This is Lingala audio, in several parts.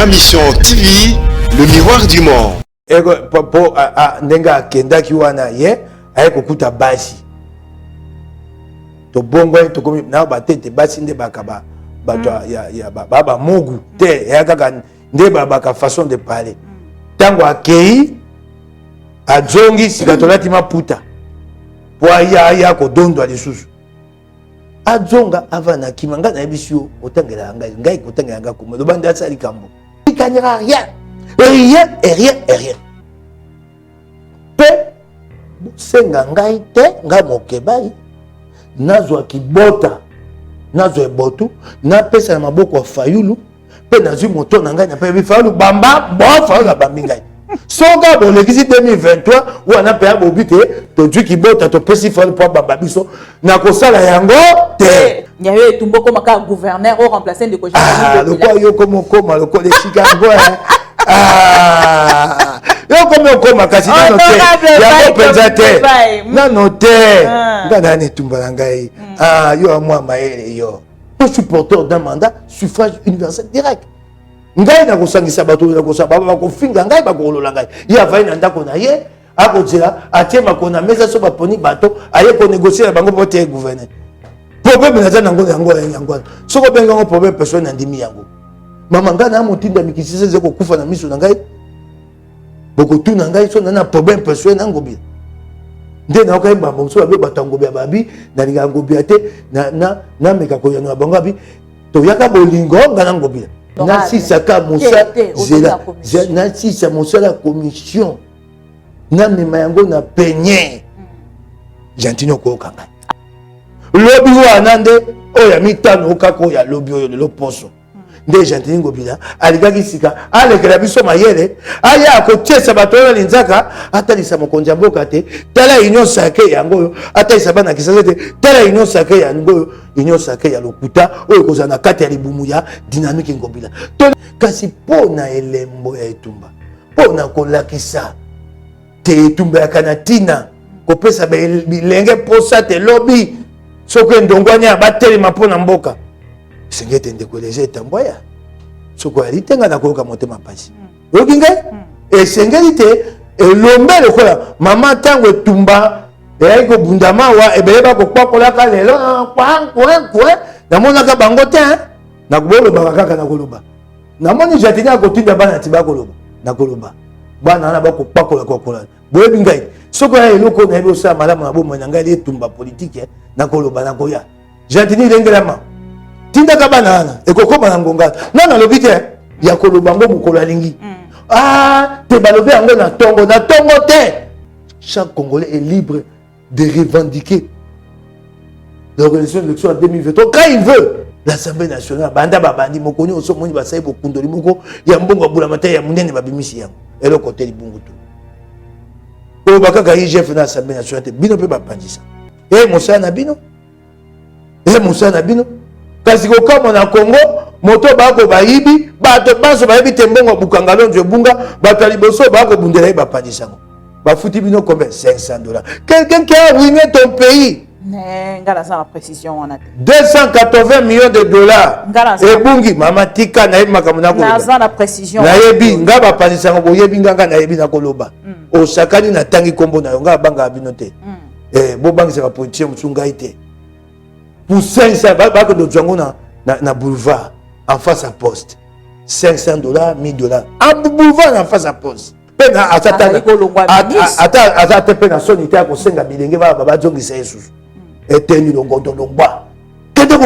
Ma Mission TV, le miroir du monde. Popo ndenga kenda kiwana ye ayekukuta basi to bongo to komi na batete basi nde bakaba bato ya baba mogu te ya kaka nde baba façon de parler tango akei ajongi sikatolati maputa po ya ko dondo alisusu ajonga avana kimanga na bisio otangela ngai kotangela nga kuma do banda sali kambo ikanyira rien rien. Pe senga ngai te nga mokebai nazwa kibota nazwa ebotu na pesa na maboko ya fayulu pe nazwi moto na ngai na pe fayulu bamba bo fayulu bambi ngai soka bolekisi 2023 wana pe abobite to jwi kibota to pesi fayulu po bamba biso na kosala yango te nyawe tumboko maka gouverneur au remplacer de koji le quoi yo comme koma le quoi de Chicago yo comme koma kasi na note ya penza te na note ngana ni tumba ngai yo moi maele yo je suis porteur d'un mandat suffrage universel direct ngai na kosangisa bato na kosaba ba ko finga ngai ba ko lola ngai ya vai na ndako na ye akozela atima kona mesa so ba poni bato aye ko négocier bango pote gouverneur problème na zana yango soko benga ngo problème personne na ndimi yango mama ngana motinda mikisise zeko kufa na miso na ngai boko tu na ngai so na problème personne na ngobi nde na okai mbambo so abe batangobi babi na linga ngobi te na meka ko yana bango abi to yaka bolingo ngana ngobi na sisaka musa zela na sisa musa la commission na mema yango na penye jantino ko kanga lobi wana nde oya mitano kako ya lobi oyo lelo poso nde jantini ngobila aligaki sika alekela biso mayele aya akotiesa bato oyo linzaka atalisa mokonzi ya mboka te tala union sake yango oyo atalisa bana kisasa te tala union sake yango oyo union sake ya lokuta oyo kozala na kati ya libumu ya dynamique ngobila kasi mpo na elembo ya etumba mpo na kolakisa te etumba ya kanatina kopesa bilenge posa te lobi soko ndongwani abatelema mpo na mboka sengete ndekoleze etamboya soko alitenga na koyoka motema pasi oyoki ngai esengeli te elombe lokola mama ntango etumba eyaki kobundama wa ebele bakokwakolaka lelo namonaka bango te nakolobaka kaka nakoloba namoni jatini akotinda bana ti bakoloba nakoloba bana wana bakokwakola kokola boyebi ngai soko ya eloko nayebi osala malamu na bomoi na ngai etumba politike nakoloba nakoya jatini lengelama tindaka bana wana ekokoma na ngonga nana alobi te ya koloba ngo mokolo alingi te balobi yango na tongo te chaque Congolais est libre de revendiquer l'organisation de l'élection en 2023 quand il veut l'Assemblée nationale banda babandi mokoni osomoni basai bokundoli moko ya mbongo bula mataya ya munene babimisi yango eloko te libungu to oyo bakaka IGF na Assemblée nationale te bino pe bapandisa mosala na bino kasi kokama na Congo moto bako bayibi bato baso bayibi te mbongo bukanga lonzo bunga bato liboso bako bundela ye bapandisa ngo bafuti bino combien $500 quelqu'un qui a ruiné ton pays ngala sa précision on a 280 millions de dollars ebungi mama tika na yebi makambo na koloba na précision na yebi nga bapandisa ngo boyebi nganga na yebi na koloba osakani na tangi kombo na yo nga banga bino te bo bangisa ba politicien musunga ite pour 500 bako do django na boulevard en face à poste $500 $1000 en boulevard en face à poste pena ata pena soni te akosenga bilenge baba jongisa yesusu eteni longondo longwa kende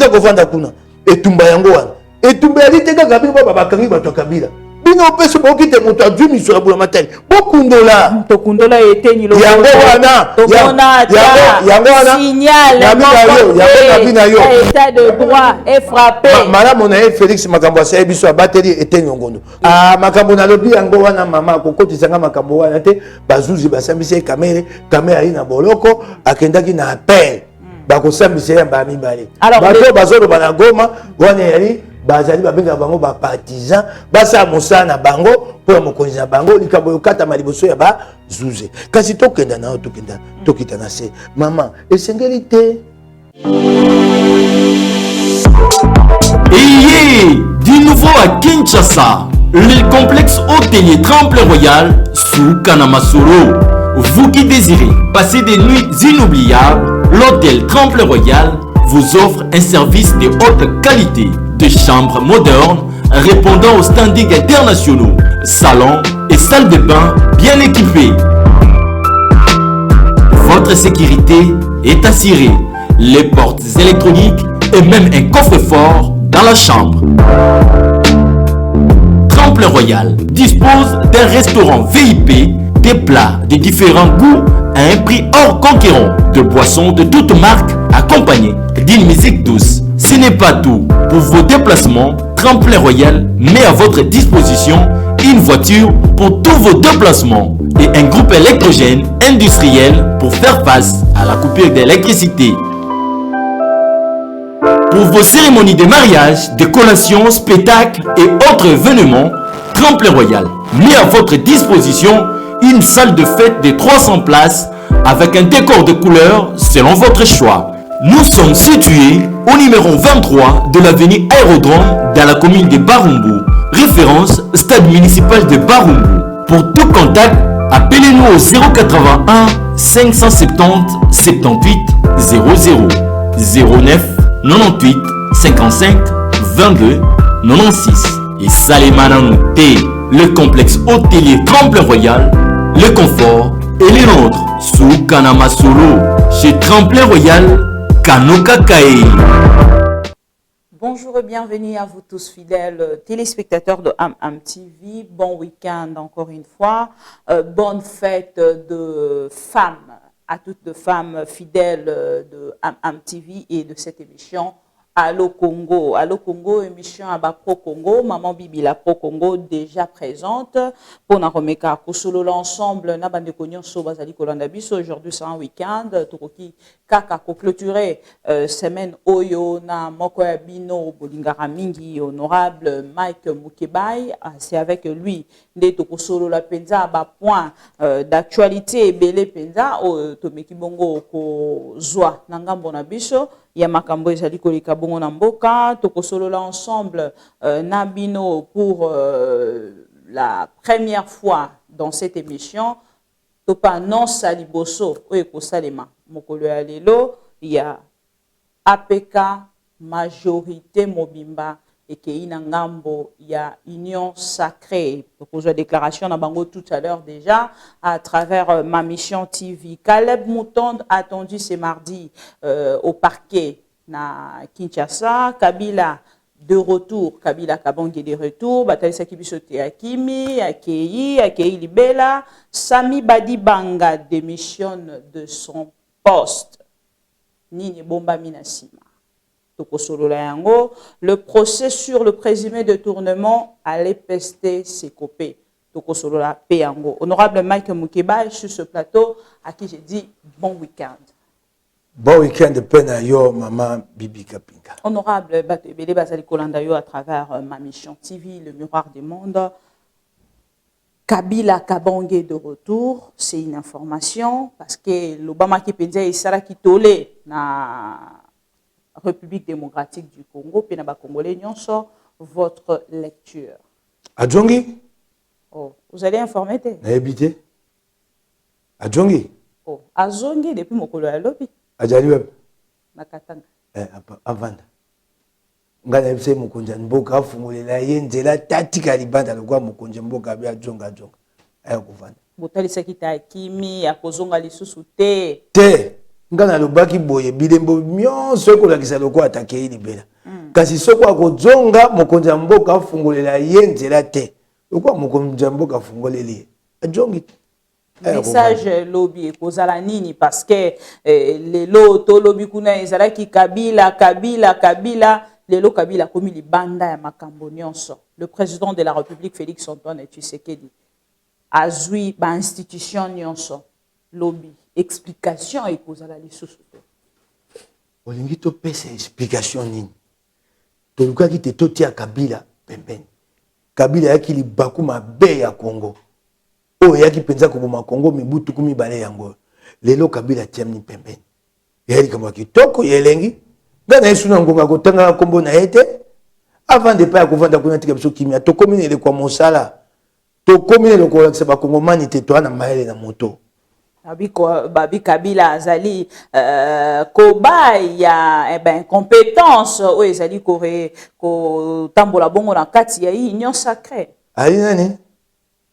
kofanda kuna etumba yango wana etumba yali te kaka bino baba bakangi bato kabila bino peso boki te moto adwi miso ya bula matali bokundola eteni yango wana signal na yo état de droit est frappé malamu na ye Félix makambo asaye biso abateli eteni longondo makambo nalobi yango wana mama akokotisanga makambo wana te bazuzi basambisi ye kamere ali na boloko akendaki na appel bakosambisa ye mbala mibale bato bazoloba na Goma wana yali bazali babenga bango ba partisan basa mosala na bango pour mokonzi na bango likambo yokata maliboso ya ba zuze kasi tokenda na tokita na se mama esengeli te Iye nouveau à Kinshasa, le complexe hôtelier Tremplin Royal sous Kanamasoro. Vous qui désirez passer des nuits inoubliables, l'hôtel Tremplin Royal vous offre un service de haute qualité, de chambres modernes répondant aux standards internationaux, salons et salles de bain bien équipées. Votre sécurité est assurée, les portes électroniques et même un coffre-fort dans la chambre. Tremplin Royal dispose d'un restaurant VIP, des plats de différents goûts à un prix hors concurrent, de boissons de toutes marques accompagnées d'une musique douce. Ce n'est pas tout. Pour vos déplacements, Tremplin Royal met à votre disposition une voiture pour tous vos déplacements et un groupe électrogène industriel pour faire face à la coupure d'électricité. Pour vos cérémonies de mariage, de collations, spectacles et autres événements, Tremplin Royal met à votre disposition une salle de fête de 300 places avec un décor de couleurs selon votre choix. Nous sommes situés au numéro 23 de l'avenue Aérodrome dans la commune de Barumbu. Référence stade municipal de Barumbu. Pour tout contact, appelez-nous au 081 570 78 00 09 98 55 22 96 et Salimana T, le complexe hôtelier Tremplin Royal, le confort et les nôtres sous Kanamasoro chez Tremplin Royal Kanoka Kae. Bonjour et bienvenue à vous tous fidèles téléspectateurs de Am TV. Bon week-end encore une fois. Bonne fête de femmes à toutes les femmes fidèles de Am TV et de cette émission Allo Congo. Allo Congo, émission à Pro Congo. Maman Bibi la Pro Congo déjà présente. Pour Naromeka Kosolo l'ensemble, Nabande Konyon Sobazali Kolandabiso. Aujourd'hui c'est un week-end. Turoki Kaka ko clôturer semaine Oyo na Mokoya Bino Bolingara Mingi honorable Mike Mukebai. C'est avec lui Nde Tokosolo la Penza à point d'actualité Belé Penza au Tomeki Bongo ko Zwa Nangambo Nabiso. Ya makambo ezali koleka bongo na mboka tokosolola ensemble Nabino pour la première fois dans cette émission topa non saliboso oyeko salema mokolo ya lelo ya APK majorité mobimba et na ngambo ya union sacrée. Donc, la déclaration na bango tout à l'heure déjà à travers ma mission TV. Caleb Moutonde attendu ce mardi au parquet na Kinshasa. Kabila de retour, Kabila Kabange de retour. Bataille Sakibisote Akimi, Akei Libela. Sami Badibanga démissionne de son poste. Nini Bomba Minasima. Le procès sur le présumé détournement allait pester ses copés. Honorable Mike Mukeba sur ce plateau à qui j'ai dit bon week-end. Bon week-end Penayo, maman Bibi Kapinga. Honorable Batebele Bazali Kolandayo à travers ma mission TV, le miroir du monde. Kabila Kabange de retour, c'est une information parce que l'Obama qui pensait il sera qui tolé na République démocratique du Congo, puis na Congolais nyonso votre lecture. Adjongi? Oh, vous allez informer te? Na habité. Adjongi? Oh, Azongi depuis mokolo ya lobi. Ajali web. Na Katanga. Avanda. Ngana yebse mukonja mboka afungulela yenzela tatika libanda lokwa mukonja mboka bya jonga. Aya kuvanda. Botali sekita kimi ya kozonga lisusu te. Te. Ngana lobaki boye bilembo myonso ekolakisa lokwa atake libela. Kasi soko akozonga mukonja mboka afungulela yenzela te. Lokwa mukonja mboka afungoleli. Ajongi. Message lobby et kozala nini parce que les loto lobby kuna ezala ki Kabila lelo Kabila komi libanda ya makambo nyonso. Le président de la République Félix Antoine Tshisekedi azui ba institution nyonso lobby explication et kozala lisusu. Olingi to pesa explication nini? To lukaki te totia Kabila pembeni. Kabila yaki libaku mabe ya Congo. Oh, yaki penza kuboma Congo mibutu kumi bale yango. Lelo Kabila tiamni pembeni. Yeli kama kitoko yelengi. Ngana yesu na ngonga kotanga kombo na ete. avant de pas kovanda kuna tika biso kimia to komine le kwa mosala to komine le ko lakisa ba kongomani te to na maele na moto Babi Kabila azali cobaye ya incompétence o ezali ko tambola bongo na kati ya union sacrée ali nani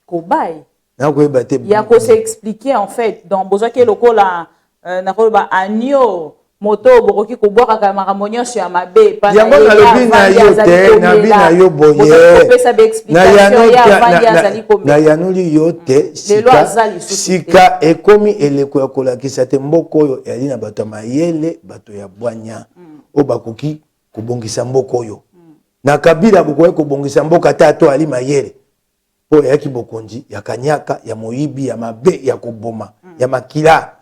cobaye na ko ebate ya ko s'expliquer en fait dans besoin que lokola na ko ba agneau moto bokoki ko boka ka maramonyo sur ya mabe pa yango na lobi na yo te na bi na yo boye na yanuli yo te sika ekomi eleko ya kolakisa te mboko oyo yali na bato ya mayele bato ya bwanya o bakoki kobongisa mboko oyo na Kabila bokoki kobongisa mboka te ato ali mayele po yaki bokonzi ya kanyaka ya moyibi ya mabe ya koboma ya makila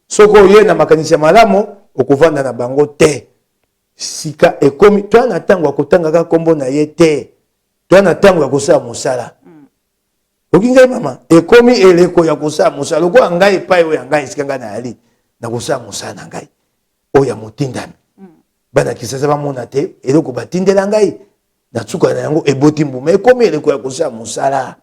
soko oye na makanisi ya malamu okovanda na bango te sika ekomi to na tango akotanga ka kombo na ye te to na tango ya kosala mosala okingai mama ekomi eleko ya kosala mosala ko ngai epai oyo ngai sika ngai na ali na kosala mosala na ngai oyo motindami bana kisasa bamona te eloko batindela ngai na tsuka na yango eboti mbuma ekomi eleko ya kosala mosala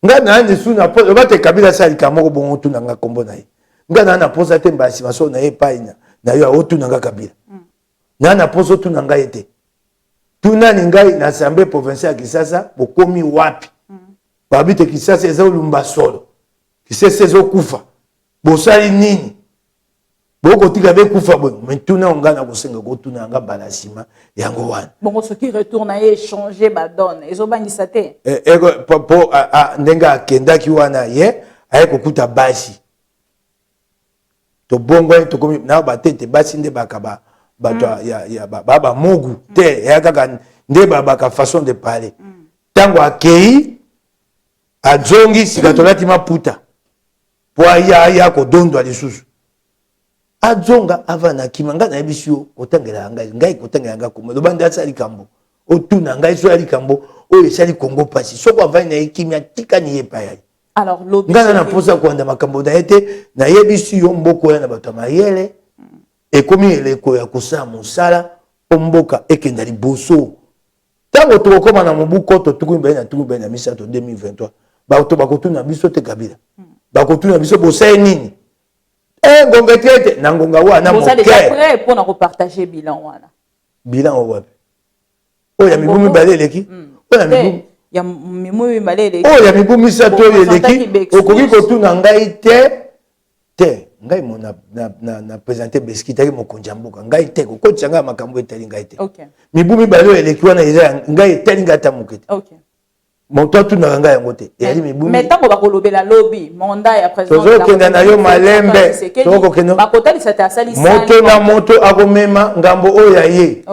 ngai na andi suna po bate Kabila sali kamoko bongo tuna nga kombo na ye nga na posa te mbasi maso na epai na yo otu na nga Kabila na poso tu na nga ete tuna ni ngai na assemblée provinciale ya Kisasa bokomi wapi babite Kisasa ezo lumba solo Kisasa ezo kufa bosali nini boko tika be kufa bo mentuna nga na kosenga ko tuna nga balasima yango wana bongo soki retourne à échanger ba donne ezo bangisa te po ndenga akendaki wana ye aye kokuta basi to bongo to komi na batete basi nde bakaba bato ya baba mogu te ya kaka nde baba façon de parler tango akei ajongi sikatolati maputa po ya ko dondo alisusu ajonga avana kimanga na ebisio otangela ngai kotangela nga komo lobanda asali kambo otuna ngai so ali kambo o esali Kongo pasi soko avani na ekimia tika ni yepa ya alors lobi ngana na posa ko anda makambo na ete na yebisi yo mboko ya na bato mayele ekomi eleko ya kosala mosala omboka ekenda liboso tango tokoma na mobuko to tukumi na misato 2023 bato bakotuna biso te Kabila bakotuna biso bosaye nini ngonga tete na ngonga wana moke vous êtes prêt pour na repartager bilan wana bilan wapi oya mibumi baleleki oya mibumi ya mimui malele ya mibumi sato eleki okoki kotuna ngai te ngai mona na présenter Beskitaki mokonzi mboka ngai te kokotisa ngai makambo etali ngai te mibumi balelo eleki wana eza ngai etali ngai ata moke te moto atuna ngai yango te yali mibumi mais tango bakolobela lobi mandat ya président tozokenda na yo malembe tozokokenda bakotalisa te asali moto na moto akomema ngambo oyo ya ye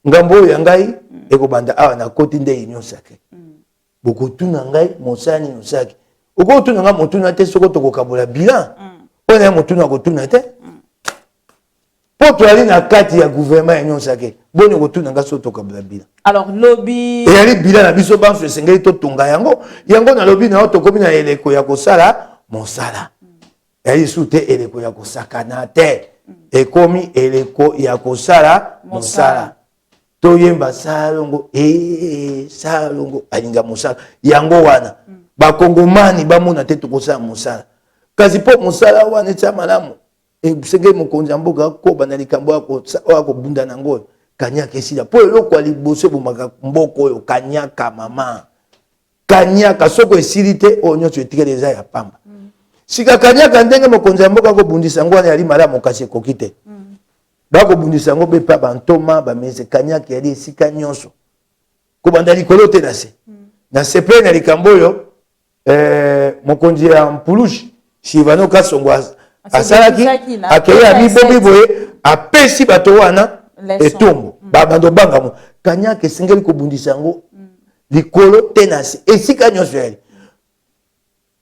ngambo oyo ya ngai ekobanda awa na koti nde union sacrée bokotuna ngai mosani nosaki okotuna ngai motuna te soko tokokabola bilan mpona ya motuna akotuna te po toyali na kati ya gouvernement ya union sacrée boni okotuna ngai so tokabola bilan alors lobi eyali bilan na biso banso esengeli totonga yango na lobi na yo tokomi na eleko ya kosala mosala eyali su te eleko ya kosakana te ekomi eleko ya kosala mosala toyemba salongo salongo alinga mosala yango wana bakongomani bamona te tokosala mosala kasi po mosala wana etya malamu esengeli mokonzi ya mboka akoba na likambo akobunda nango kanyaka esila po eloko ya liboso ebomaka mboka oyo kanyaka mama kanyaka soko esili te oyo nyonso etikeli eza ya pamba sika kanyaka ndenge mokonzi ya mboka akobundisa yango wana yali malamu kasi ekoki te bakobundisa yango be pa bantoma bamese kanyaka yali esika nyonso kobanda likolo te na se pe na likambo oyo mokonzi ya mpulushi Sylvano Kasongo asalaki akeya mibomi boye apesi bato wana etombo babando bangamo kanyaka esengeli kobundisa yango likolo te na se esika nyonso yali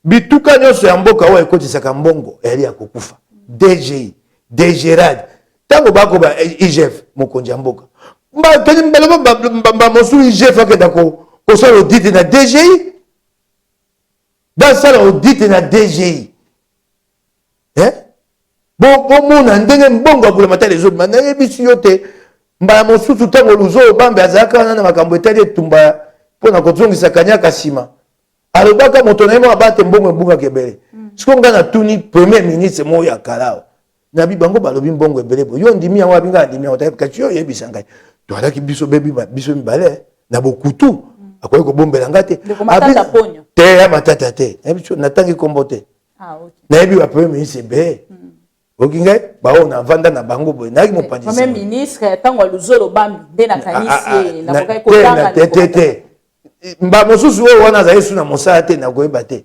bituka nyonso ya mboka oyo ekotisaka mbongo yali ya kokufa DGI DGRAD tango bakoba IGF mokonzi ya mboka bamosusu IGF akenda kosala audit na DGI basala audit na DGI bomona ndenge mbongo abulamatala ezobima nayebisi yo te mbala mosusu ntango luzo obambe azalaka wana na makambo etali etumba mpo na kozongisa kanyaka nsima alobaka moto na ye moko abate mbongo ebungaka ebele siko ngai natuni premier ministre moko ya kalao nabi bango balobi mbongo ebele bo yo ndimi yango abinga ndimi yango tayebi kati yo oyebisa ngai toalaki biso biso mibale na bokutu akoki kobombela nga te te ya matata te natangi kombo te nayebi ba premier ministre ebele oki ngai bao navanda na bango boye nayaki mopanzisi premier ministre ntango aluzolo bambi nde nakanisi nakokai kotanga te mba mosusu oyo wana azali su na mosala te nakoyeba te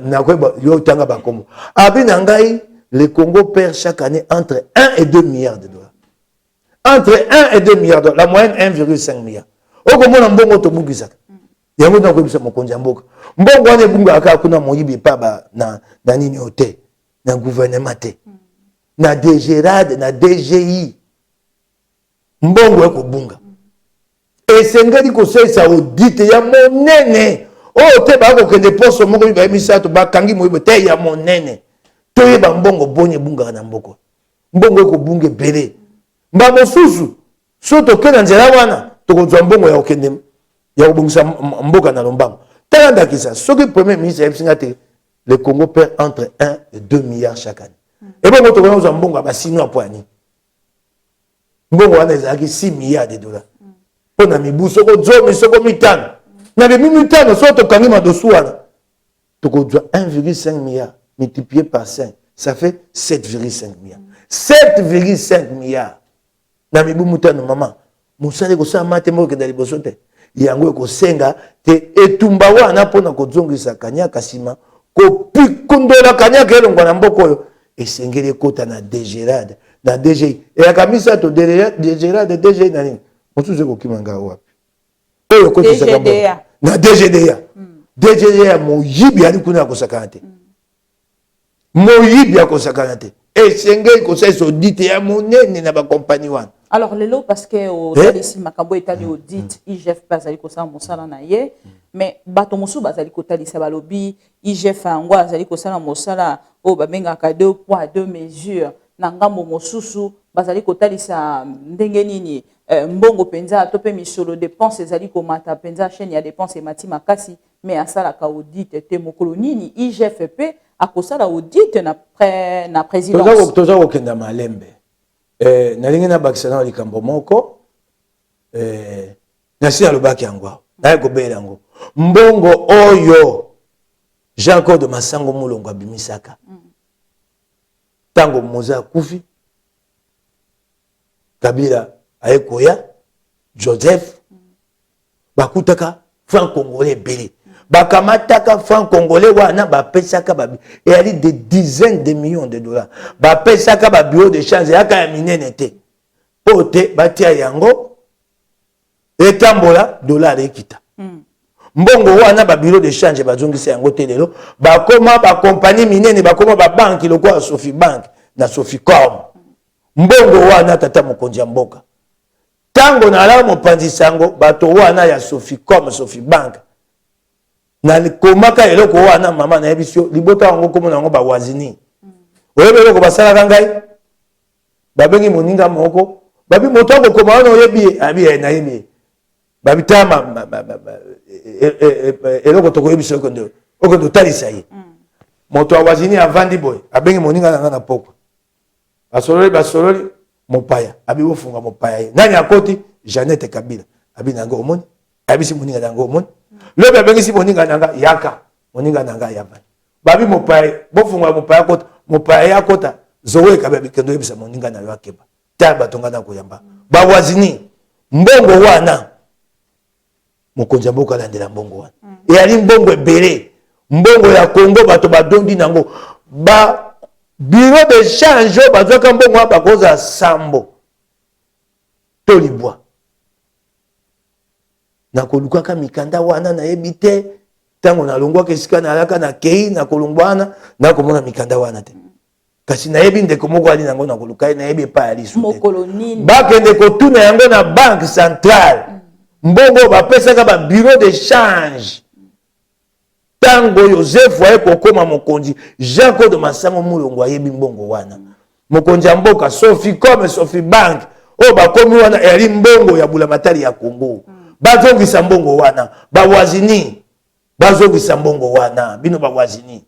nakoyeba yo tanga bakombo abi na ngai le Congo perd chaque année entre 1 et 2 milliards de dollars. Entre 1 et 2 milliards de dollars. La moyenne 1,5 milliard. Okomona mbongo tobukisaka. Yango na koyebisa mokonzi ya mboka. Mbongo wana ebungaka kuna moyibi pa na nini ote. Na gouvernement te. Na DGRAD, na DGI. Mbongo ekobunga. Esengeli kosalisa audit ya monene. Oyo te bakokende poso moko bayebisa to bakangi moyibi te ya monene. Toyeba mbongo bonye bunga na mboko. Mbongo ekobunga ebele. Mba mosusu so tokenda nzela wana tokozwa mbongo ya okende ya kobungisa mboka na lombango. Tala ndakisa soki premier ministre yebisinga te le Congo perd entre 1 et 2 milliards chaque année. Et bongo tokozwa mbongo ya basino apoani. Mbongo wana ezalaki 6 milliards de dollars. Pona mibu soko zomi soko mitano. Na be mitano so tokangi madosu wana. Tokozwa 1,5 milliard multiplié par 5, ça fait 7,5 milliards. 7,5 milliards. Na mibu mutano mama. Musale ko sa mate mo ke dali bosote. Yango ko senga te etumba wana pona ko zongisa kanyaka sima ko pikundola kanyaka elongo na mboko yo esengeli kota na DGRAD na DGI. E akamisa to DGRAD DGI na nini? Mutuze ko kimanga wapi? Oyo ko tsaka na DGDA. DGDA mo yibi ali kuna ko sakante. Moyibi akosakana te esengeli kosalisa audit ya monene na bakompani wana. Alors lelo parce que otalisi makambo etali audit IGF bazali kosala mosala na ye mais bato mosusu bazali kotalisa balobi IGF yango azali kosala mosala oyo babengaka 2 poids 2 mesures na ngambo mosusu bazali kotalisa ndenge nini mbongo penza to pe misolo dépense ezali komata penza chaîne ya dépense emati makasi mais asalaka audit te mokolo nini IGFP akosala audit na présidence toza kokenda malembe nalingi na bakisa na likambo moko nasi alobaki yango naye kobela yango mbongo oyo Jean-Claude Masango Mulongo abimisaka tango moza akufi Kabila ayekoya Joseph bakutaka franc congolais belé bakamataka franc congolais wana bapesaka babi eyali des dizaines de millions de dollars bapesaka ba bureau de change yaka ya minene te pote batia yango etambola dollar ekita mbongo wana ba bureau de change bazongisa yango te lelo bakoma ba compagnie minene bakoma ba banki lokwa Sophie Bank na Soficom mbongo wana tata mokonzi ya mboka tango na la mopanzi sango bato wana ya Soficom Sophie Bank na komaka eloko wana mama na yebisio libota yango komona yango bawazini oyebe eloko basalaka ngai babengi moninga moko babi moto akokoma wana oyebi abi na yebi babi tama eloko tokoyebisa okondo talisa ye moto awazini avandi boy abengi moninga nanga na poko basololi mopaya abi ofunga mopaya ye nani akoti Jeannette Kabila abi nango omoni abisi moninga nango omoni lobe abengisi moninga nanga yaka moninga nanga yava babi mopaya bofunga mopaya kota mopaya ya kota zowe kababi kendo yebisa moninga na yo akeba ta batonga na koyamba bawazini mbongo wana mokonzi ya mboka alandela mbongo wana eyali mbongo ebele mbongo ya Congo bato badondi nango ba bureau de change bazwaka mbongo wana bakoza sambo to libwa na kolukaka mikanda wana na yebi te tango na longwaka esika na alaka na kei na kolongwana na komona mikanda wana te kasi na yebi ndeko moko ali nango na koluka na yebi pa ali su bakende kotuna yango na banque centrale mbongo bapesaka ba bureau de change tango Joseph waye kokoma mokonzi Jean-Claude Masango Mulongo ayebi mbongo wana mokonzi ya mboka Sophie comme Sophie Bank o bakomi wana eri mbongo ya bulamatari ya Congo bazongisa mbongo wana bawazini bazongisa mbongo wana bino bawazini.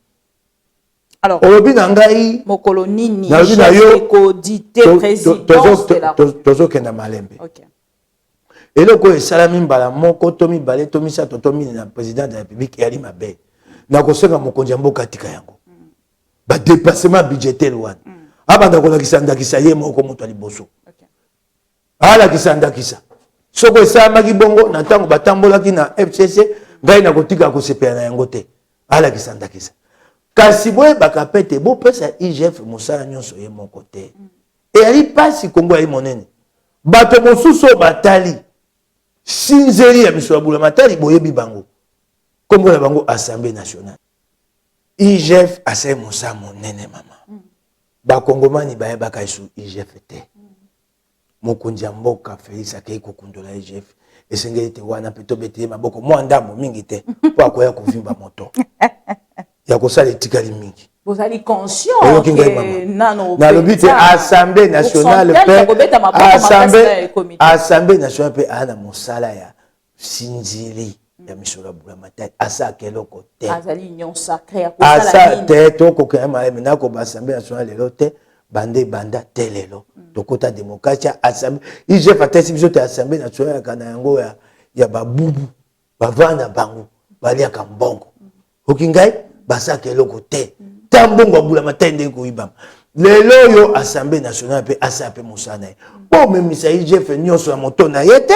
Alors olobi na ngai mokolo nini nalobi na yo kodite présidence de la tozokenda malembe. OK. Eloko esalami mbala moko to mibale to misato to mine na président de la République yali mabe na kosenga mokonzi ya mboka tika yango ba dépassement budgétaire wana abanda kolakisa ndakisa ye moko moto aliboso alakisa ndakisa soko esalamaki bongo na ntango batambolaki na FCC ngai na kotika kosepela na yango te alakisa ndakisa kasi boyebaka pete bopesa IGF mosala nyonso ye moko te eyali mpasi Kongo yali monene bato mosusu batali sinzeli ya miso ya bulamatari boyebi bango kombo na bango Assemblée nationale. IGF asali mosala monene mama bakongomani bayebaka esu IGF te mokonzi ya mboka Félix akei kokundola IGF esengeli te wana mpe tobetele maboko mwa ndambo mingi te mpo akoya kovimba moto ya kosala etikali mingi. Vous allez conscient que nalobi te Assemblée nationale Assemblée nationale pe ana mosala ya sinzili ya misolo bulamatari asa keloko te azali union sacrée asa te to ko kema mena ko ba Assemblée nationale lelo te bande banda telelo tokota démocratie Assemblée IGF atesi biso te Assemblée nationale kana yango ya babubu bavanda bango balia kambongo okingai basa keloko te tambongo bulamatari ndenge koyibama lelo yo Assemblée nationale pe asa pe musana o memisa IGF nyonso ya moto na yete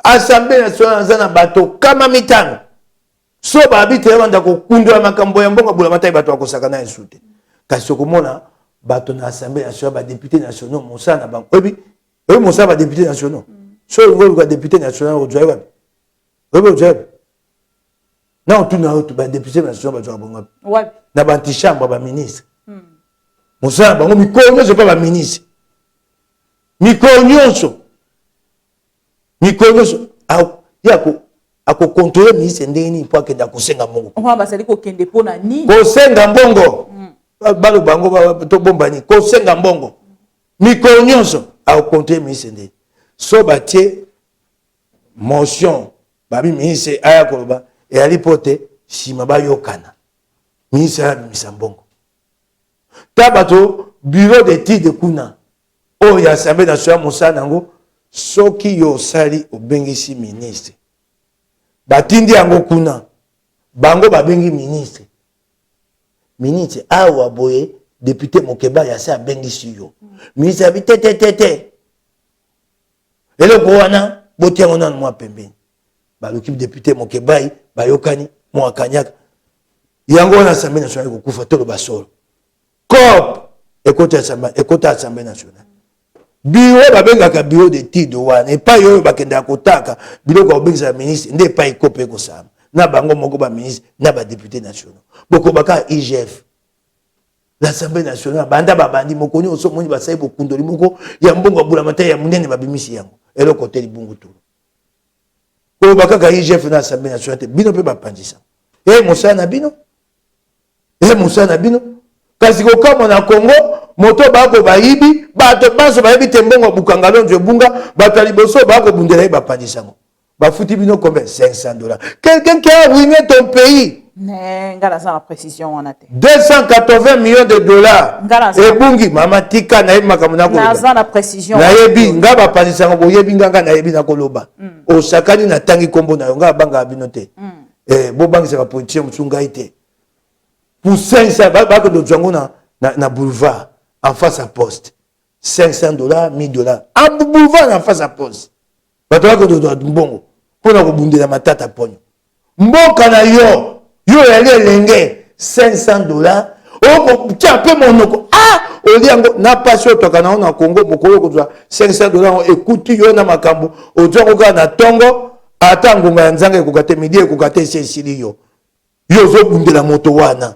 Assemblée nationale zana bato kama mitano so babite banda ko kundwa makambo ya mbongo bulamatari bato akosaka na esute kasi komona bato na Assemblée nationale ba député nationaux musana bango obi musana ba député nationaux so ngo ba député national ojwa wapi ojwa na tu na ba député nationaux ba jwa bongo wapi na bantichambre ba ministre musana bango mikonyo je pas ba ministre mikonyo ako contrôler ministre ndeni po akenda kosenga mbongo on va basali ko kende pona nini kosenga mbongo balo bango to bombani kosenga mbongo mikonyo ako contrôler ministre ndeni so batie motion babi ministre aya koloba e alipote sima bayokana ministre ya misambongo tabato bureau d'études kuna o ya Assemblée nationale mosana ngo soki yo sali obengisi ministre batindi yango kuna bango babengi ministre awa boye député Mokeba ya sa bengisi yo ministre abi te eloko wana botia ngona mwa pembeni baluki député Mokeba bayokani mwa kanyaka yango na Assemblée nationale kokufa tolo basolo cop ekota Assemblée nationale bureau babengaka bureau d'études wana epa yo bakenda kotaka biloko obengisa ministre nde epa ikope kosama na bango moko ba ministre na ba députés nationaux boko baka IGF l'Assemblée nationale banda babandi moko nyo so moni basai bokundoli moko ya mbongo bulamatari ya munene babimisi yango eloko te libungu tu ko baka IGF na Assemblée nationale bino pe bapanjisa mosana bino kasi ko kama na Congo moto bako bayibi bato baso bayibi tembongo bukanga lonzo bunga bato liboso bako bundela bapanjisa ngo bafuti bino combien $500. Quelqu'un qui a ruiné ton pays ngala sa précision on a te 280 millions de dollars et bungi mama tika na makambo na ko na la précision na yebi nga bapanjisa ngo yebi nga na yebi na koloba o sakani na tangi kombo na nga banga bino te bo bangisa ba politicien mutsunga ite pour 500 bako do zango na boulevard en face à poste $500 $1000 en boulevard en face à poste bato bako do mbongo pona ko bundela matata ponyo mboka na yo yali elenge $500 oko tiape monoko oliango na passion toka na Congo mokolo ko $500 ekuti yo na makambo ozwa ko na tongo ata ngonga ya nzanga ekokate midi ekokate sesili yo zo bundela moto wana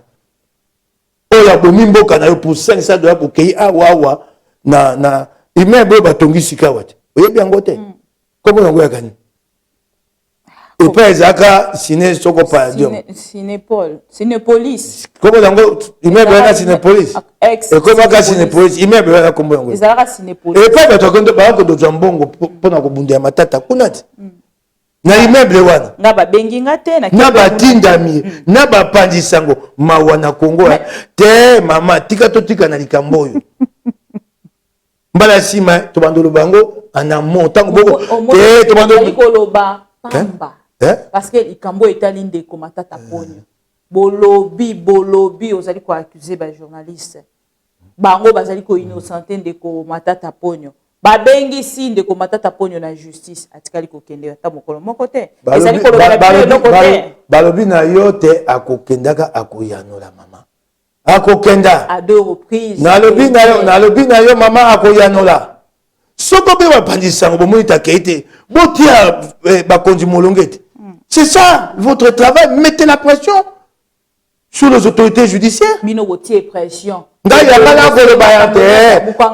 oya bomi mboka na yo pour $500 pour kei awa na immeuble batongi sika wate oyebi yango te komo yango ya kani Et pas ezaka ciné soko palladium. Cinépolis. Comment dango immeuble na Cinépolis. Et comment ka Cinépolis immeuble na kombo yango. Ezaka Cinépolis. Et pas bato kondo ba ko do mbongo pona ko bunda matata kunati. Na immeuble wana. Na ba bengi ngate na batindami na bapandisango mawa na Congo te mama tika to tika na likambo oyo. Mbala sima to bandolo bango ana montango boko te to bandolo koloba pamba. Parce que likambo etali ndeko matata ponyo. Bolobi ozali ko accuser ba journaliste. Bango bazali ko innocenter ndeko matata ponyo. Babengi si ndeko matata ponyo na justice atikali ko kende ata mokolo moko te. Ezali ko loba na côté. Balobi na yo te akokendaka akoyanola mama. Akokenda à 2 reprises. Nalobi na yo mama akoyanola. Soko be bapandisango bomonita keite. Botia bakonzi molongete. C'est ça votre travail, mettez la pression sur les autorités judiciaires. Mino botie pression. Ngai ya bala ko le bayante.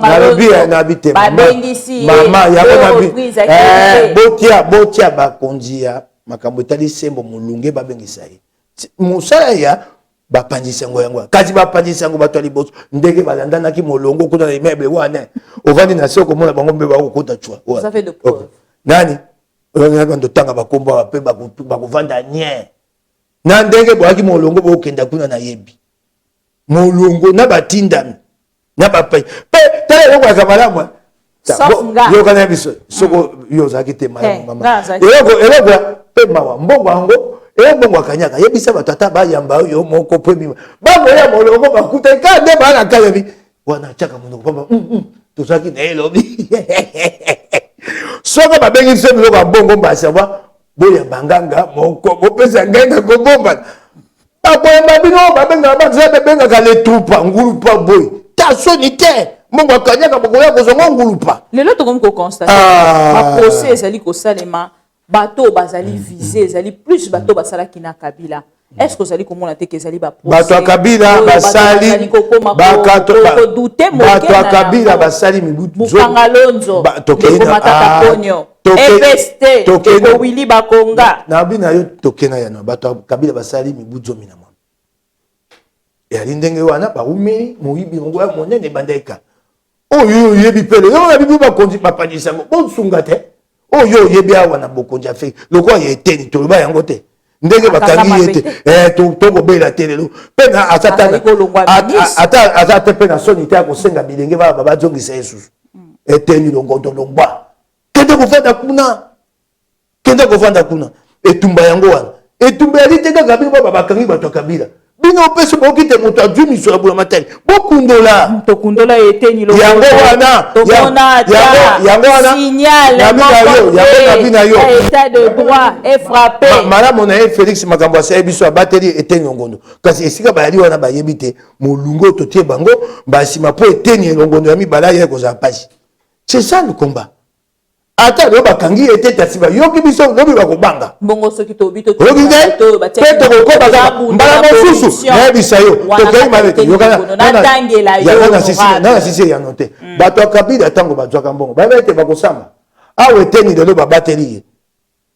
Nalobi na habite. Mama ya botia bakonzi ya makambo tali sembo mulunge babengisa ye. Musala ya bapandisango yango. Kazi bapandisango batwali boso ndenge balandana ki molongo kuna na immeuble wana. Ovandi na soko mona bango mbe bakota chwa. Ça fait de preuves. Nani? Ndo tanga bakomba bape bakovanda nye. Na ndenge boaki molongo bokenda kuna na yebi. Molongo na batindami. Na bapai. Pe tele yoko akamalama. Yo kana biso. Soko yo zaki te mama. Eloko pe mawa mbongo ango. Mbongo akanyaka. Yebisa batata ba yamba yo moko pe bima. Bango ya molongo bakuta ka de ba na kayebi. Wana chaka munoko pamba. To zaki na elobi. Soka babengi so biloko ya bongo mbasaba boya banganga moko bopesa ngenga kobomba baboyamba bino babenga baza babengaka le trupa ngulupa boy ta soni te mbongo akanyaka bokoya kozonga ngulupa lelo tokomi kokonstate baprocès ezali kosalema bato bazali visé ezali plus bato basalaki na Kabila. Est-ce que vous allez comment la tête ezali ba procès bato Kabila basali bakato bato Kabila basali mibutu Mukangalonzo matata ponyo EPST toko Willy Bakonga na bina yo tokena yana bato Kabila basali mibutu mina mwa ya lindenge wana ba umi muibi ngo ya monene bandeka oyo yebi pele yo na bibi ba konzi ba panisa ngo bonsunga te oyo yebi awa na bokonzi afi lokwa yeteni to ba yango te ndenge bakangi yete toko bela telelo pena atata atata pena soni te akosenga bilenge baba bazongisa Yesu eteni longondo longba kende kofanda kuna etumba yango wana etumba liteka kabila baba bakangi bato Kabila bino peso bokite moto adjumi sur la boula materi bokundola tokundola eteni longondo yango wana signal yango état de droit est frappé madame na Félix makambo asa biso abateli eteni longondo kasi esika bayali wana bayebi te molungo totie bango basima po eteni longondo ya mibala ye kozala pasi. C'est ça le combat. Ata lo bakangi ete tasiba yoki biso lobi bakobanga bongo soki to bito to peto ko baza mbala mosusu na bisa yo to kai malete yokana na tangela yo na sisi ya note bato Kabila tango bazwaka mbongo ba bete bakosamba awe teni de lo babateli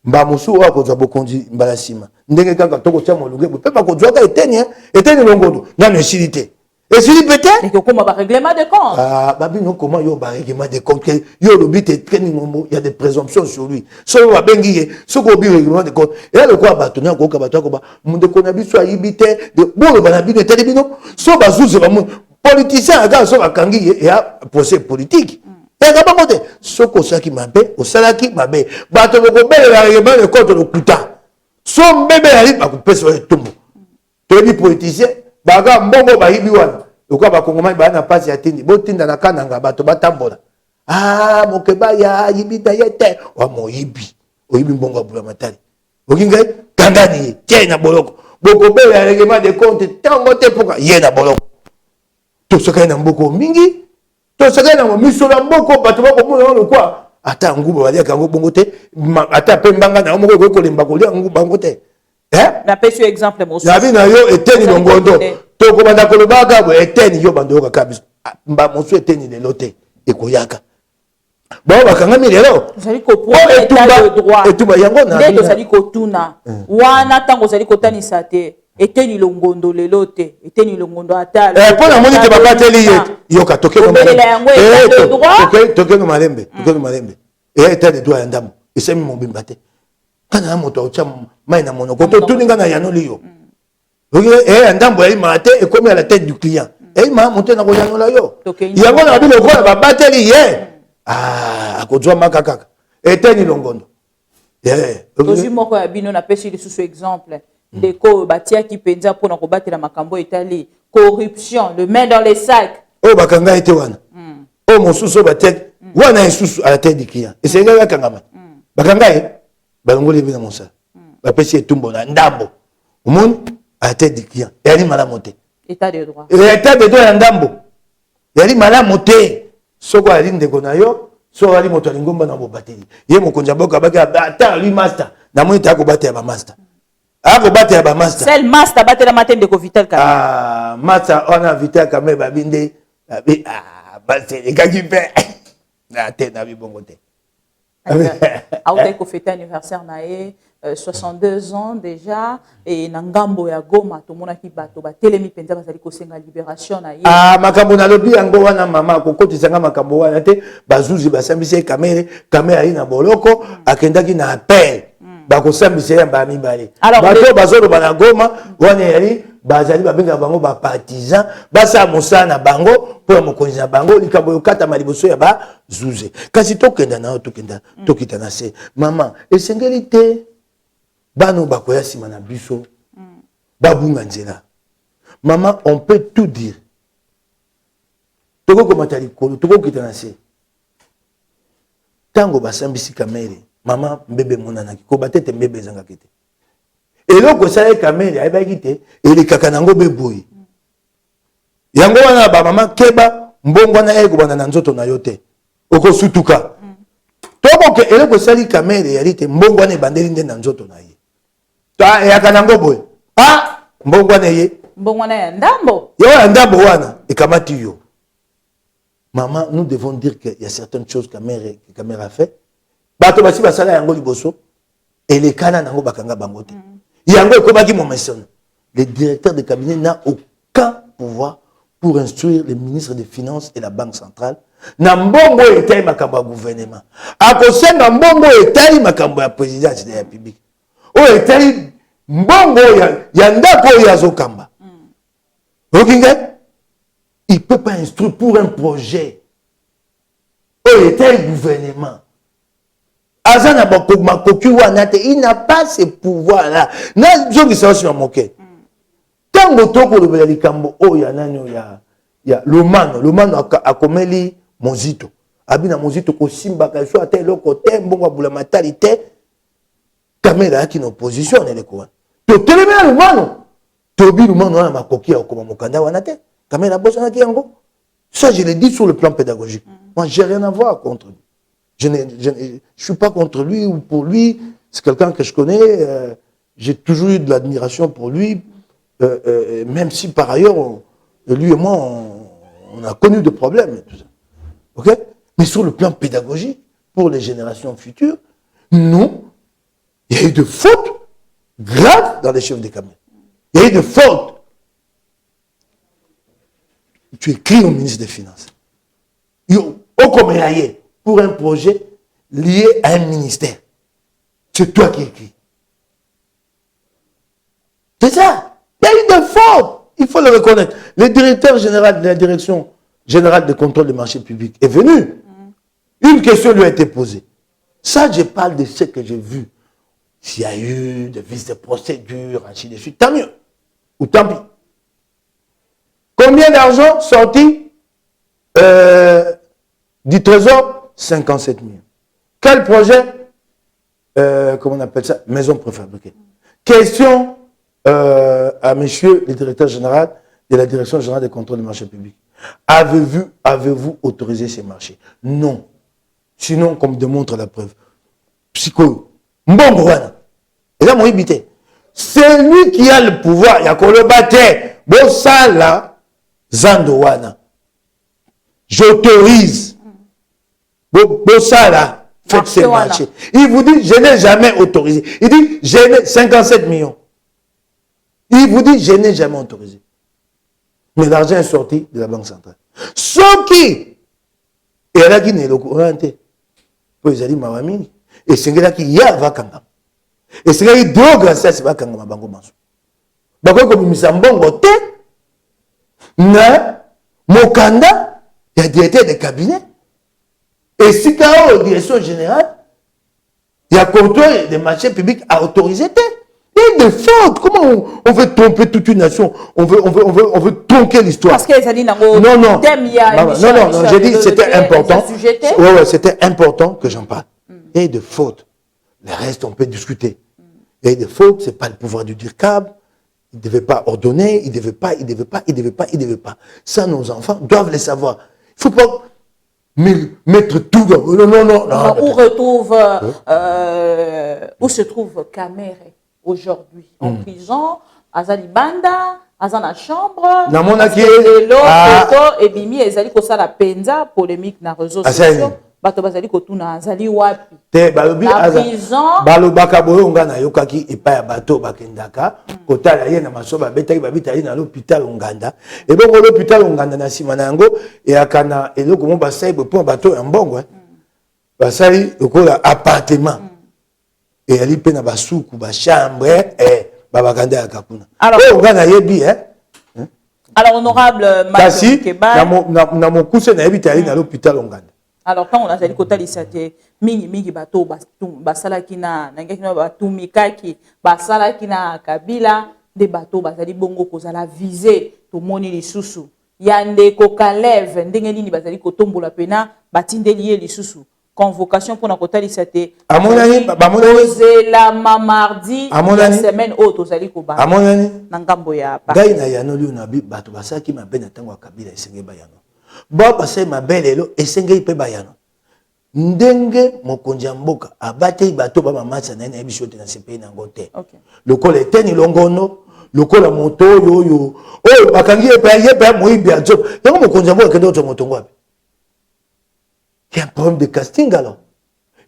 mba musu wa kozwa bokonzi mbala sima ndenge kaka toko tia molunge pe bakozwaka eteni longondo na nesilite. Et si il peut-être et comment ba règlement de compte babino comment yo ba règlement de compte yo le but est il y a des présomptions sur lui so ba bengi so ko bi règlement de compte et le quoi batona ko ka batako ba munde ko na biso ayibite de bolo ba na bino tele bino so ba zuze ba mun politicien aga so ba kangi et a procès politique et ga ba mote so ko saki mabe o salaki mabe bato ko bele la règlement de compte le kuta so mbebe ali ba ko pesa tumbo to ni politicien baga mbongo bayibi wana lokwa bakongomani bana pasi ya tindi botinda na kananga bato batambola mokeba ya yibita yete wa moyibi oyibi mbongo abula matali okinga kangani tie na boloko bokobela règlement de compte tango te poka ye na boloko to sokai na mboko mingi to sokai na miso na mboko bato bakomona lokwa ata nguba baliaka ngo bongo te ata pembanga na moko ko lemba ko lia nguba ngo te. Na pesi exemple mosusu. Na bina yo eteni longondo. Toko banda kolobaka bo eteni yo bando ka kabiso. Mba mosu eteni de lote ekoyaka. Bon, bakangami lelo. Zali ko prouver état de droit. Et tout yango na. Nde tozali kotuna. Wana ntango ozali kotanisa te. Eteni longondo lelo te. Eteni longondo ata. Mpo na moni te babateli ye. Yoka tokeno malembe. Tokeno malembe. Tokeno malembe. Et état de droit ya ndambo. Esemi mobimba te. Kana na moto acha mai na monoko. To tuninga na yanoli yo. Ndambo ya imate ekomi à la tête du client. Et ma monte na koyanola yo. Yango na bino ko babateli ye. Akozwa makakaka. Eteni longondo. Tozi moko ya bino na pesi lisusu exemple. Ndeko batia ki penza pona ko batela makambo etali. Corruption, le main dans les sacs. Oh bakanga ete wana. Oh mosusu batek. Wana isusu à la tête du client. Et c'est nga kangama. Bakanga e balongoli bina monsala. Ba pesi etumbo na ndambo. Omoni à la tête du client. Yali malamu te. État de droit. État de droit ya ndambo. Yali malamu te. Soko ali ndeko na yo, soko ali moto alingomba na bobateli. Ye mokonzi boka baki ata lui master. Na moni ta ko batela ba master. Ako batela ba master. Seul master batela matin de Vital Kamerhe. Master on a Vital Kamerhe babinde. Bateli kaki pe. Na te na bi bongo te. Aouta ko fêter anniversaire nae 62 ans déjà et nangambo ya Goma to mona ki bato ba telemi penza bazali ko senga libération na ye. Makambo na lobi yango wana mama ko kotisanga makambo wana te bazuzi basambisi Kamerhe ali na boloko akendaki na appel ba ko sambisi ya ba mibale. Bato bazolo bana Goma wana yali bazali babenga bango ba partisan basa mosana bango pour mokonzi na bango likambo yokata maliboso ya ba zuze. Kasi tokenda na tokenda tokita na se mama esengeli te bano bakoya sima na biso babunga nzela. Maman, on peut tout dire. Toko komatali kolo, toko kita na se. Tango basambisi Kamerhe, maman mbebe monanaki ko batete mbebe zanga kete. Eloko sa ye Kamerhe ayebaki te elekaka nango beboyi. Yango wana ba maman keba mbongo na ye ko bana na nzoto na yo te. Oko sutuka. Toko ke eloko sali Kamerhe yali te mbongo na bandeli nde na nzoto na ye. Ta ya kanango boy. Mbongo na ye. Mbongo na ya ndambo. Yo ya ndambo wana ekamati yo. Maman, nous devons dire qu'il y a certaines choses que Kamerhe a fait. Bato basi basala yango liboso et les kana nango bakanga bangote. Yango ekobaki mon mission. Le directeur de cabinet n'a aucun pouvoir pour instruire le ministre des Finances et la Banque centrale. Na mbongo etai makambo ya gouvernement. Akosenga mbongo etai makambo ya présidence de la République. O etai mbongo ya ndako ya zokamba. Okinga? Il ne peut pas instruire pour un projet. Il était un gouvernement. Il n'a pas ce pouvoir-là. Tant que le mano a commis Mozito. Abina Mozito ko simba ka so ate loko te mbongo bula matalité. Kamera qui opposition ne le quoi. To telemena le mano. To bi le mano na makoki akoma mokanda wana te. Kamerhe Bosana Kiango. Ça, je l'ai dit sur le plan pédagogique. Moi, je n'ai rien à voir contre lui. Je ne suis pas contre lui ou pour lui. C'est quelqu'un que je connais. J'ai toujours eu de l'admiration pour lui. Même si, par ailleurs, lui et moi, on a connu des problèmes. Et tout ça. Okay? Mais sur le plan pédagogique, pour les générations futures, non. Il y a eu de fautes graves dans les chefs de Kamerhe. Il y a eu de fautes. Tu écris au ministre des Finances. Pour un projet lié à un ministère. C'est toi qui écris. C'est ça. Il y a eu des fautes. Il faut le reconnaître. Le directeur général de la direction générale de contrôle des marchés publics est venu. Une question lui a été posée. Ça, je parle de ce que j'ai vu. S'il y a eu des vices de procédure, ainsi de suite, tant mieux. Ou tant pis. Combien d'argent sorti du trésor? 57 000. Quel projet? Comment on appelle ça? Maison préfabriquée. Question à monsieur le directeur général de la direction générale des contrôles des marchés publics. Avez-vous autorisé ces marchés? Non. Sinon, comme démontre la preuve. Psycho. Mbongoana. Et là, mon habité. C'est lui qui a le pouvoir. Il y a qu'on le battait. Bon, ça là. Zandowana. J'autorise. Bossala, faites ce marché. Il vous dit, je n'ai jamais autorisé. Il dit, je n'ai 57 millions. Il vous dit, je n'ai jamais autorisé. Mais l'argent est sorti de la Banque centrale. Sauf qui et là qui n'est le courant, pour les alliés Mawamini. Et c'est là qui y a Vakanga. Et c'est là qui doit grâce à ce Vakanga Mabango Manso. D'accord, comme il s'en bon côté, na Mokanda, il y a directeur de cabinet. Et si quand la direction générale, il y a contrôle des marchés publics à autoriser. Et de faute, comment on veut tromper toute une nation? On veut tronquer l'histoire. Parce que ça dit non, non, j'ai dit c'était important. Ouais, c'était important que j'en parle. Et de faute, le reste on peut discuter. Et de faute, c'est pas le pouvoir du DIRCAB. Il ne devait pas ordonner, il ne devait pas. Ça, nos enfants doivent le savoir. Il ne faut pas mettre tout dans... Non. Où se trouve Kamere aujourd'hui? En prison, Azali Banda, Azana chambre, et Bimi, Ezali Kosala Penza, polémique na réseaux sociaux. Bato bazali kotuna azali wapi te balobi na prison balobaka boyo ngana yokaki epa ya bato bakendaka kotala ye na masoba betaki babita ye na l'hôpital Nganda et bongo l'hôpital Nganda na sima na yango e akana eloko mo basai bo bato ya mbongo basali lokola appartement et ali pe na basuku ba chambre babakanda ya kakuna alors ngana yebi alors honorable Kasi na mokuse na yebi tali na l'hôpital Nganda. Alors, quand on a dit que c'était mingi bateau, basala kina, nangekina batumikaki, basala kina kabila, des bateaux, basali bongo kozala visé, to moni li susu. Yande ko kalève, ndenge nini basali ko tombo la pena, batinde lié li susu. Convocation pour na kotali c'était. À mon avis, la mardi, la semaine haute, osali ko ba. À mon avis, nangambo ya. Gai na yanoli na bi bato basala ki mabena tango kabila esenge bayano. Baba se mabelelo esengei pe bayano ndenge mokonzi mboka abate bato ba mamasa na biso te na CPI na ngote lokola eteni longono lokola moto yoyo bakangi ye moibi azo yango mokonzi mboka kendo to motongo wapi. Il y a un problème de casting alors.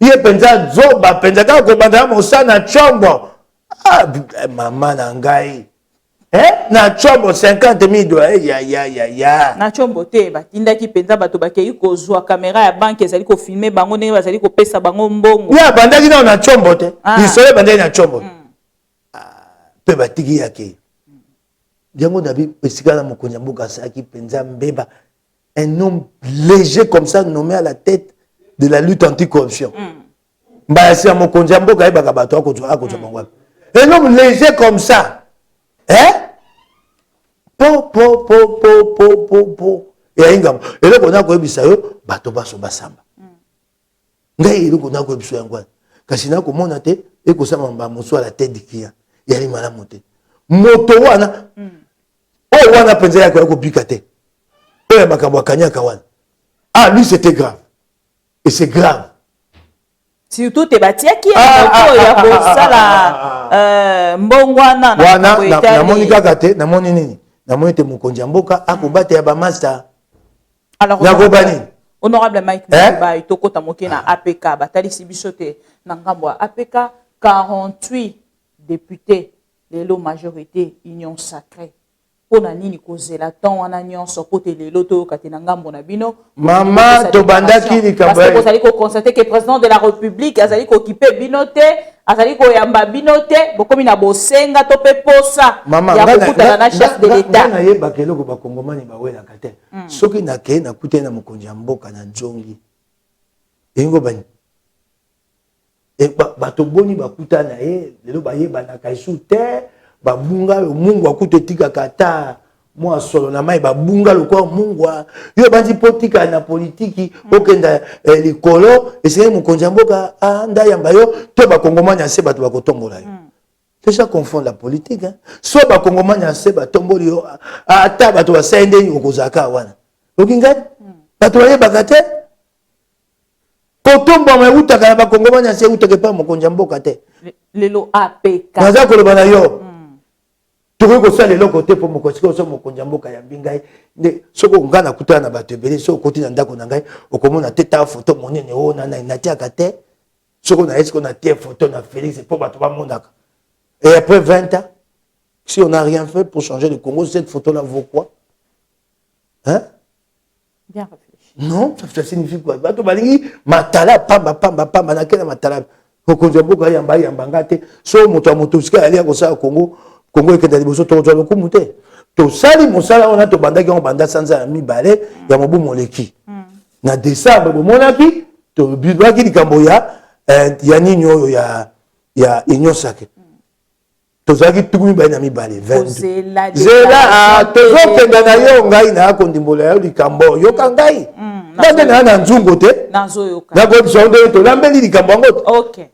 Il penza zoba penza ka ko banda mo sana chombo mama na ngai na chombo 50 000 dollars ya na chombo te batindaki penza bato bakei kozwa caméra ya banque ezali ko filmer bango ndenge bazali ko pesa bango mbongo ya bandaki na chombo te isole bandaki na chombo pe batiki yake yango dabi esika na mokonzi mboka saki penza mbeba un homme léger comme ça nommé à la tête de la lutte anticorruption ba si mokonzi mboka ebaka bato akozwa bango un homme léger comme ça. Po. Et ingam. Et là, on a quoi bisayo, bato baso basamba. Ngai il ko na ko biso yangwa. Kasi na ko mona te e ko sama mba moso à la tête du client. Yali mala moté. Moto wana. O wana penza ya ko bika te. O ya makambo kanyaka wana. Ah lui c'était grave. Et c'est grave. Surtout te batiaki ya bosala mbongwana na moni kaka te na moni nini na moni te mokonzi mboka akobate ya ba master. Alors honorable Mike Mouba tokota moke na APK batali sibisote na ngambo APK 48 députés lelo majorité union sacrée pona nini kozela temps wana nyonso pote lelo to katina ngambo na bino mama to bandaki likamba parce que vous allez constater que le président de la République azali ko occuper binote azali ko yamba binote bokomi na bosenga to pe posa ya kukuta na chef de l'état na yeba keloko ba kongomani ba wela kate soki na ke na kutena mokonzi ya mboka na njongi engo bani bato boni bakuta na ye lelo bayeba na kaisu te babunga mungu akute tika kata moi solo na mai babunga lokwa mungu yo bandi politika na politiki okenda likolo essayer mokonzi mboka anda yamba yo to bakongomani ase bato bakotombola yo déjà confond la politique so bakongomani ase batomboli yo ata bato basende okozaka wana okinga bato bayebaka te kotomba mautaka na bakongomani ase utaka pa mokonzi mboka te lelo APK naza koloba na yo tokoki kosala eloko te mpo mokonzi oso mokonzi ya mboka ya bingai nde soki nga nakutana na bato ebele soki okoti na ndako na ngai okomona te ta foto monene oyo natiaka te soki naesiko natie foto na Félix mpo bato bamonaka et après 20 ans si on n'a rien fait pour changer le Congo cette photo là vaut quoi hein bien réfléchi non ça signifie quoi bato balingi matala pamba nakena matala mokonzi ya mboka yamba nga te so moto ya moto sika alia kosala Congo ekenda liboso tozwa lokumu te tosali mosala wana tobandaki yango banda sanza ya mibale ya mobu moleki na décembre bomonaki tobibaki likambo ya nini oyo ya union sacré tozalaki tuku mibale na mibale 22 zela tozokenda na yo ngai na kondimbola ya likambo yoka ngai nde na nzungu te nakoyebisa yo nde tolambeli likambo yango te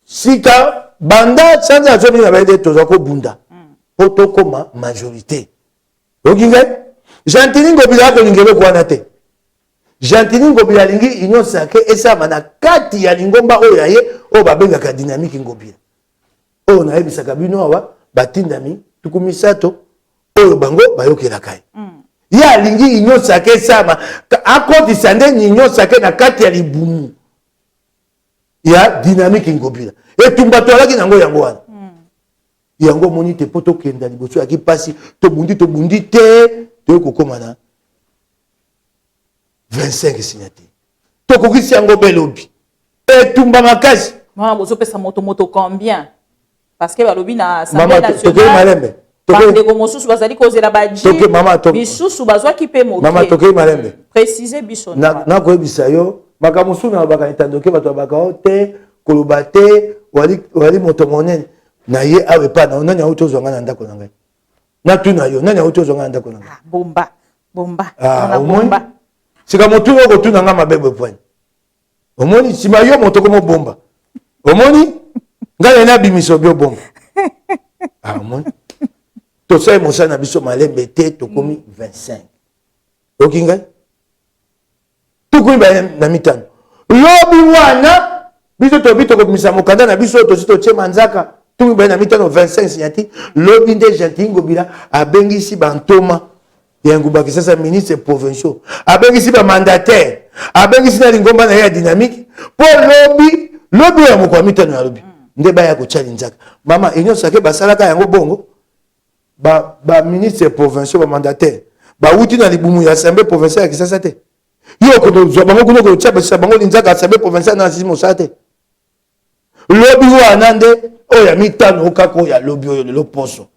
sika banda sanza azobini na baide tozwa kobunda po tokoma majorité oki ngai Gentili Ngobila akolinga eloko wana te Gentili Ngobila alingi union sacré esama na kati ya lingomba oyo ya ye oyo babengaka dynamique Ngobila oyo nayebisaka bino awa batindami tuku misato oyo bango bayokelaka ye alingi union sacré esama akotisa nde union sacré na kati ya libumu ya dynamique Ngobila etumba toalaki nango yango wana yango moni te po tokenda liboso yaki pasi tobundi te toyo kokoma na 25 signature tokokisi yango belobi etumba makasi mama bozopesa moto combien parce que balobi na assemblée nationale bandeko mosusu bazali kozela baji bisusu bazwaki mpe moke mama tokei malembe préciser biso nakoyebisa yo makambo mosusu na bakangitandoke bato babaka te koloba te wali moto monene na ye awe pa na nani auto zonga na ndako na ngai na tuna yo nani auto zonga na ndako na ngai bomba bomba sika motu ko tuna nga mabebe point omoni sima yo moto ko bomba omoni ngai na bimiso bio bomba omoni to sai mo sana biso malembe te to komi 25 oki ngai to komi ba na mitano lobi wana biso to bito ko misa mokanda na biso to sito che manzaka tout ben mitano 25 signati lobi nde Gentili Ngobila abengisi bantoma ya nguba kisasa ministre provincial abengisi ba mandataire abengisi na lingomba na ya dynamique po lobi ya mokwa mitano ya lobi nde ba ya ko challenge mama union sacré basalaka yango bongo ba ministre provincial ba mandataire ba wuti na libumu ya assemblée provinciale ya kisasa te yo ko zo bango kuno ko chapa sa bango linzaka assemblée provinciale na simo sate lobi wana nde oya mitano okako ya lobi oyo lelo poso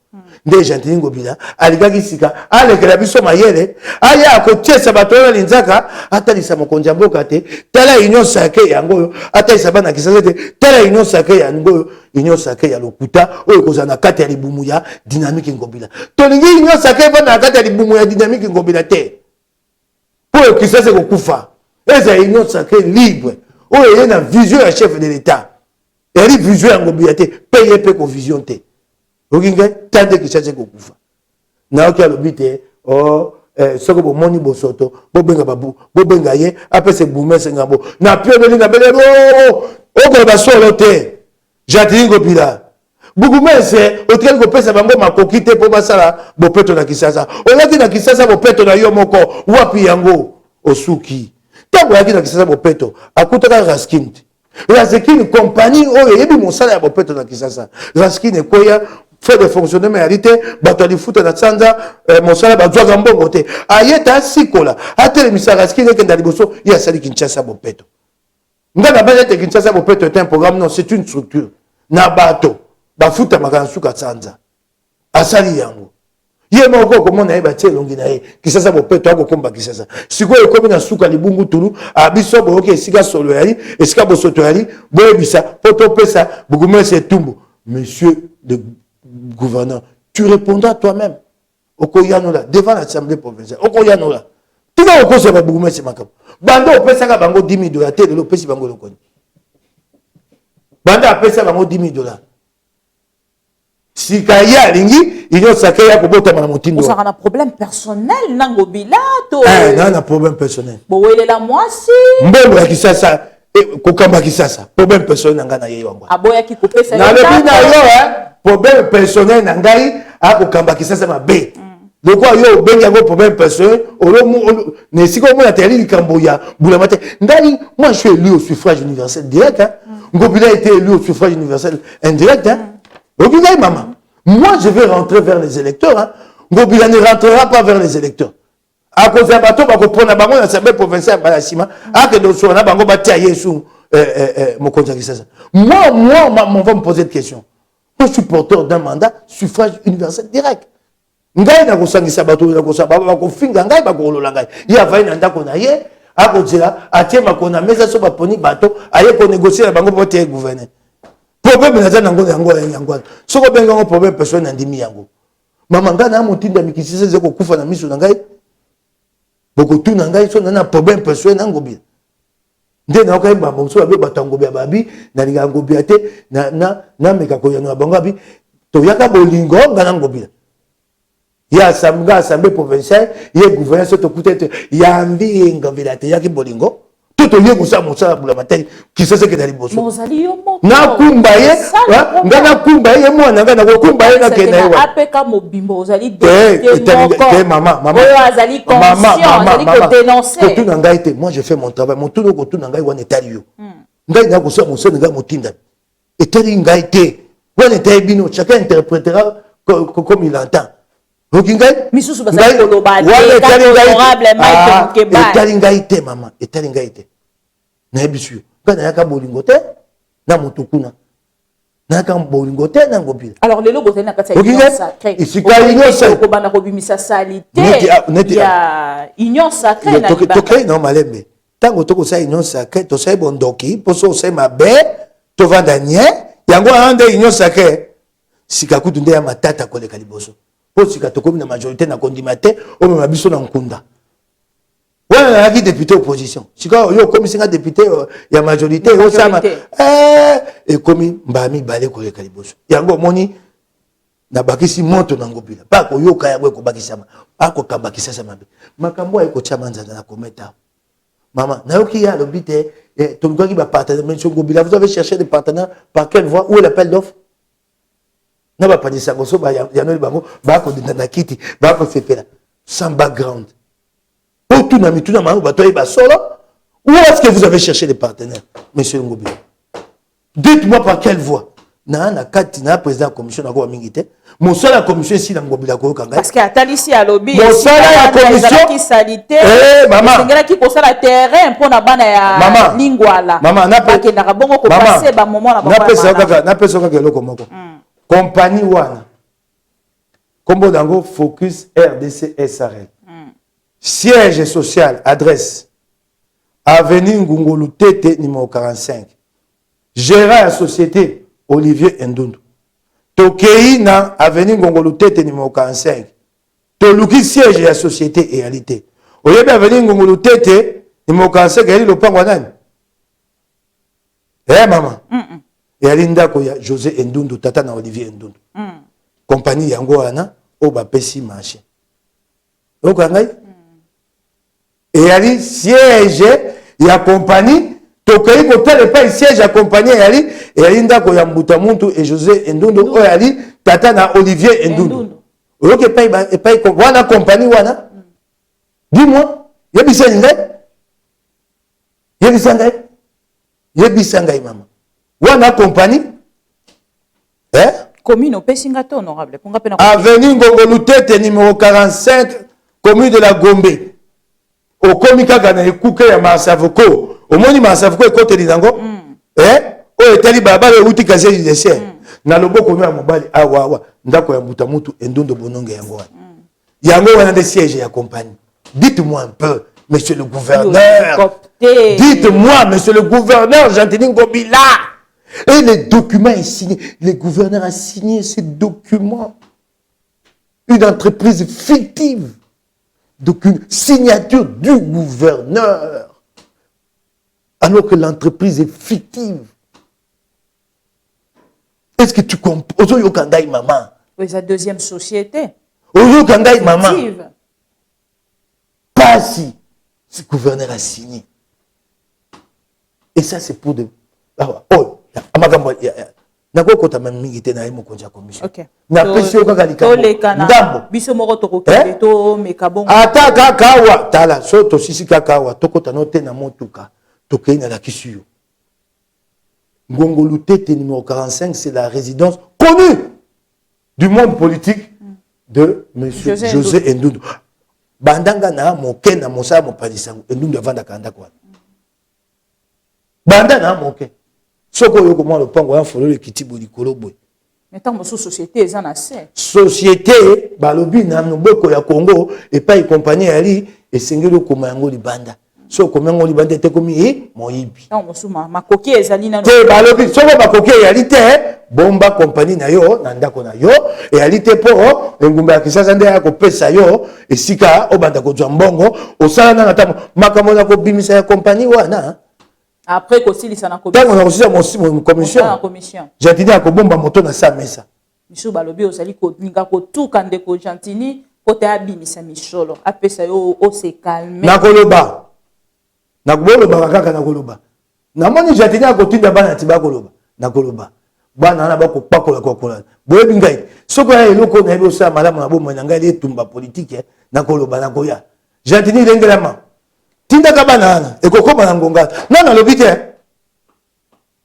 nde Gentili Ngobila alikaki sika alekela biso mayele aya akotiesa bato oyo linzaka atalisa mokonzi ya mboka te tala union sacré yango oyo atalisa bana kisasa te tala union sacré yango oyo union sacré ya lokuta oyo kozala na kati ya libumu ya dynamique Ngobila tolingi union sacré bana na kati ya libumu ya dynamique Ngobila te oyo kisasa kokufa eza union sacré libre oyo ye na vision ya chef de l'état eri vision ya Ngobila te paye pe ko vision te okinga tande kisase ko kufa na oki alobi te soko bomoni bosoto bobenga babu bobenga ye apese bumese ngambo na pioleli na bele oko ba solo te Gentili Ngobila bugumese otikali kopesa bango makoki te po basala bopeto na kisasa olaki na kisasa bopeto na yo moko wapi yango osuki tango yaki na kisasa bopeto akutaka Raskin Raskin compagnie oyo yebi mosala ya bopeto na kisasa Raskin ekoya fait de fonctionnement ya rite bato alifuta na sanza mosala bazwaka mbongo te ayeta sikola atelemisa Raskin ekenda liboso ya sali Kinshasa bopeto ngana bana te Kinshasa bopeto est un programme non c'est une structure na bato bafuta makana suka sanza asali yango ye moko komona ye batie longi na ye kisasa bopeto akokomba kisasa sikoyo ekomi na suka libungu tulu abiso boyoki esika solo yali esika bosoto yali boyebisa po topesa bugumese etumbu monsieur le gouverneur tu répondras toi-même okoyanola devant l'assemblée provinciale okoyanola tika okoseba bugumese makambo banda opesaka bango 10 000 $ te lelo opesi bango lokoni banda apesa bango 10 000 $. Si kaya alingi union sacré ya kobota na motindo on a un problème personnel na Ngobila to na problème personnel bowelela mwasi mbongo ya kisasa kokamba kisasa problème personnel nga na ye wango aboya ki kopesa na lebi na yo problème personnel na ngai akokamba kisasa mabe lokwa yo obengi yango problème personnel ne siko omona teyali likambo ya bulama te ngai moi je suis élu au suffrage universel direct hein. Ngobila a été élu au suffrage universel indirect hein. Ngobila maman moi je vais rentrer vers les électeurs hein. Ngobila ne rentrera pas vers les électeurs à cause de bateau ba ko prendre bango na l'Assemblée provinciale ba sima ake do so na bango ba tia yesu mokonzi kisasa moi on va me poser une question. Moi je suis porteur d'un mandat suffrage universel direct ngai na kosangisa bato na kosaba ba ko finga ngai ba ko lola ngai ya vai na ndako na ye akozela atie makona mesa so baponi bato aye ko négocier na bango pour te gouverner problème na tana yango soko benga ngo problème personne na ndimi yango mama nga na motinda mikisise zeko kufa na miso na ngai boko tu na ngai so na problème personne na ngobila nde na okai ba bonso ba batangobi babi na linga ngobila te na meka ko yana bango abi to yaka bolingo ngana ngobila ya assemblée provinciale ye gouverneur soto kutete ya mbi ngobila te yaki bolingo toto ye ko sa mosala bula matai kisese ke dali boso na kumba ye ngana kumba ye mwana ngana ko kumba ye na kena ye apeka mobimbo ozali de mama oyo azali conscient azali ko dénoncer tout na ngai te moi je fais mon travail mon tout ko tout na ngai wana etali yo ngai na ko sa mosala ngai motinda etali ngai te wana etali bino chacun interprétera comme il entend okingai misusu basali koloba honorable Mike Mukeba etali ngai te mama etali ngai te na bisu kana yaka bolingo te na motokuna na ka bolingo te na ngobila alors lelo boteli na kati ya union sacrée isika ko bana ko bimisa salité ya union sacrée na to no malembe tango to ko sa union sacrée to sai bondoki poso sai mabe to vandanie yango ande union sacrée sika kutu nde ya matata ko le kaliboso po sika to komi na majorité na kondima te o me mabiso na nkunda wana na ki député opposition sika yo komi singa député ya majorité o sama e komi mbami bale ko le kaliboso yango moni na bakisi moto na ngobila pa ko yoka yango ko bakisama ako kabakisa sama be makambo ay ko chama nzanga na kometa maman na yoki ya lobite to ngoki ba partenaire mais ngobila vous avez cherché des partenaires par quelle voie où est l'appel d'offre na ba panisa goso ba ya no bango ba ko dinda na kiti ba ko sepela sans background pour tout na mituna mango ba to ba solo où est-ce que vous avez cherché des partenaires monsieur Ngobila dites-moi par quelle voie na kati na président commission na ko mingite mo sala commission ici na Ngobila ko kanga parce que atalisi à lobby mo sala ya commission qui salité maman ngela ki ko sala terrain pour na bana ya lingwala maman na pe na kabongo ko passer ba moment na ba na pe soka ke loko moko compagnie wana kombo dango Focus RDC SARL siège social adresse avenue Ngungulu Tete numéro 45 gérant la société Olivier Ndundu tokei na avenue Ngungulu Tete numéro 45 toluki siège ya société réalité oyebi avenue Ngungulu Tete numéro 45 yali lopango nani maman yali ndako ya José Ndundu tata na Olivier Ndundu compagnie yango wana o bapesi marché okangai yali siège ya compagnie tokei kotala epai siège ya compagnie yali ndako ya Mbuta Muntu et José Ndundu oyo yali tata na Olivier Ndundu oyoki epai wana compagnie wana dis-moi yebisa ngai mama wana compagnie commune opesinga te honorable ponga pena avenue Ngongolu Tete numéro 45 commune de la Gombe okomi kaka na ekuke ya Marsavoko omoni Marsavoko ekoteli nango oyo etali balabala euti casier judiciaire na loboko ya mobali awa ndako ya Mbuta Muntu Ndundu bononge yango wana yango wana de siège ya compagnie dites-moi un peu monsieur le gouverneur dites-moi monsieur le gouverneur Jean-Denis Ngobila. Et le document est signé. Le gouverneur a signé ce document. Une entreprise fictive. Donc une signature du gouverneur. Alors que l'entreprise est fictive. Est-ce que tu comprends? Ozo Yokandai maman. Oui, c'est la deuxième société. Ozo Yokandai maman. Pas si. Ce gouverneur a signé. Et ça c'est pour de... Oh. nakokota mingi te na ye mokonzi ya commission OK. napesi yo kaka likambo ndambo biso moko tokokende to mekabongo ata kaka awa tala so tosisi kaka awa tokota no te na motuka tokei na lakisi yo Ngongolu Tete numéro 45 c'est la résidence connue du monde politique de monsieur José Ndoundou bandanga na moke na mosala mopalisango Ndoundou avandaka ndako wana banda na moke soko yo komona lopango ya fololo ekiti bolikolo boye mettons mosu société ezana se société balobi na mobeko ya Congo epai compagnie yali esengeli okoma yango libanda so komengo libanda te komi moyibi non mosu makoki ezali na te balobi soko bakoki yali te bomba compagnie na yo na ndako na yo yali te po engumba ya Kisasa nde ya kopesa yo esika obanda kozwa mbongo osala na tamo makambo na kobimisa ya compagnie wana après kosilisa na commission Gentini akobomba moto na sa mesa misu balobi ozali kolinga kotuka ndeko Gentini kote abimisa misholo apesa yo o se calmer nakoloba nakoloba kaka nakoloba namoni Gentini akotinda bana tiba koloba nakoloba bana na bako pakola kokola boyebi ngai soko ya eloko na yebi osala malamu na bomoi na ngai etumba politique nakoloba nakoya Gentini lengelama tinda kabana ana ekokoma na ngonga nana lobi te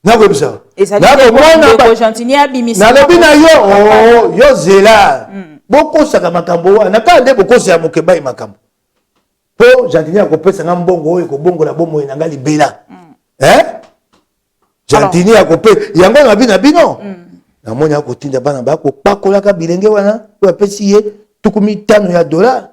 nako bisa nako Gentini abimisa na lobi na yo yo zela boko saka makambo wana ka nde boko sa mokeba e makambo po Gentini akopesa nga mbongo oyo ekobongola bomoi na ngai libela Gentini akope yango na bina bino namoni akotinda bana bako pakolaka bilenge wana oyo apesi ye $50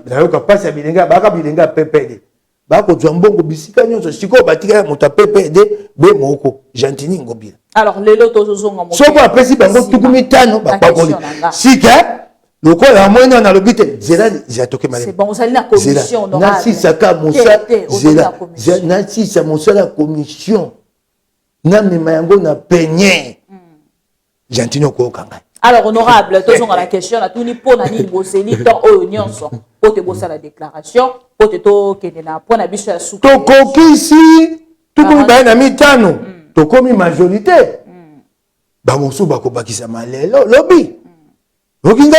nayoka pasi ya bilenga baka bilenga PPD bakozwa mbongo bisika nyonso sikoyo batika moto PPD be moko Gentini ngobila alors lelo tozozonga mo soko apesi bango $50 bapakoli sika lokola mwena na lobite zela zatoke male c'est bon osali na commission honorable na sisaka mosa zela na sisa mosala commission na mema yango na penye Gentini okokanga. Alors, honorable, tous la question, la tourni pour nani boseli tant oignon so. Pour te bosser la déclaration, pour te to kenena pour na biso ya sou. To kokisi, tout comme ba na mitano. To komi majorité. Ba mosu ba ko bakisa malelo lobby. Okinde?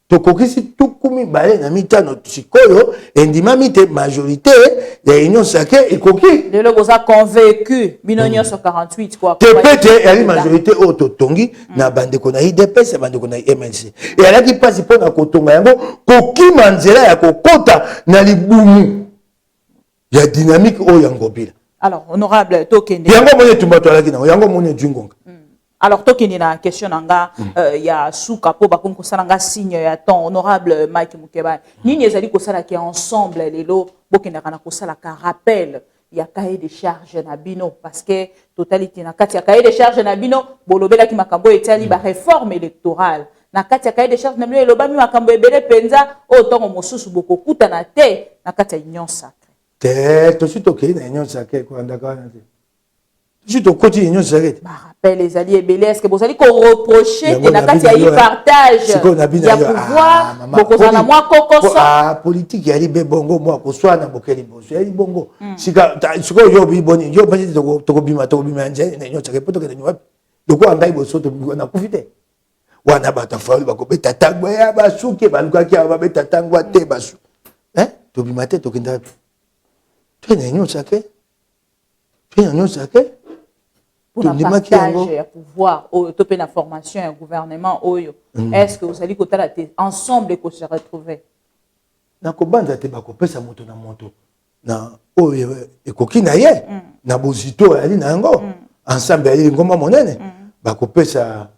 To kokisi tout comme ba na mitano sikoyo endima mite majorité ya union sacrée et koki. Le logo a convaincu binonio sur 48 quoi. Te pete ya majorité auto tongi na bande ko na IDPS bande ko na MLC. Et ala ki passe pour na kotonga yango koki manzela ya kokota na libumu. Ya dynamique o yangobila. Alors honorable tokende. Yango mone tumbato ala ki na yango mone djungonga. Alors tokende na question nanga ya suka po ba konko salanga signe ya temps honorable Mike Mukeba. Nini ezali ko sala ki ensemble lelo bokenda kana ko sala ka rappel ya cahier de charge na bino parce que totalité na kati ya cahier de charge na bino bolobela ki makambo etali ba réforme électorale na kati ya cahier de charge na bino eloba mi makambo ebele penza o tongo mosusu boko kuta na te na kati ya union sacrée te to sito ke na union sacrée ko andaka na te je te continue union sacrée ba rappel les alliés belé est-ce que vous allez ko reprocher te na kati ya y partage ya pouvoir boko na moi kokoso politique ya libe bongo moi ko swana bokeli boso ya bongo sika siko yo bi boni yo pasi to ko bima nje na union sacrée poto ke na wapi doko andai boso to na kufite wana bata faulu bako beta tangwa ya basuke balukaki ya beta tangwa te basu to bima te to kinda to na union sacrée to na union sacrée pour la partage et pouvoir au topé la formation et gouvernement oyo est-ce que vous allez côté la ensemble que se retrouver na ko banda te ba ko pesa moto na moto na oyo ekoki na ye na bozito ali na ngo ensemble ali ngoma monene ba ko pesa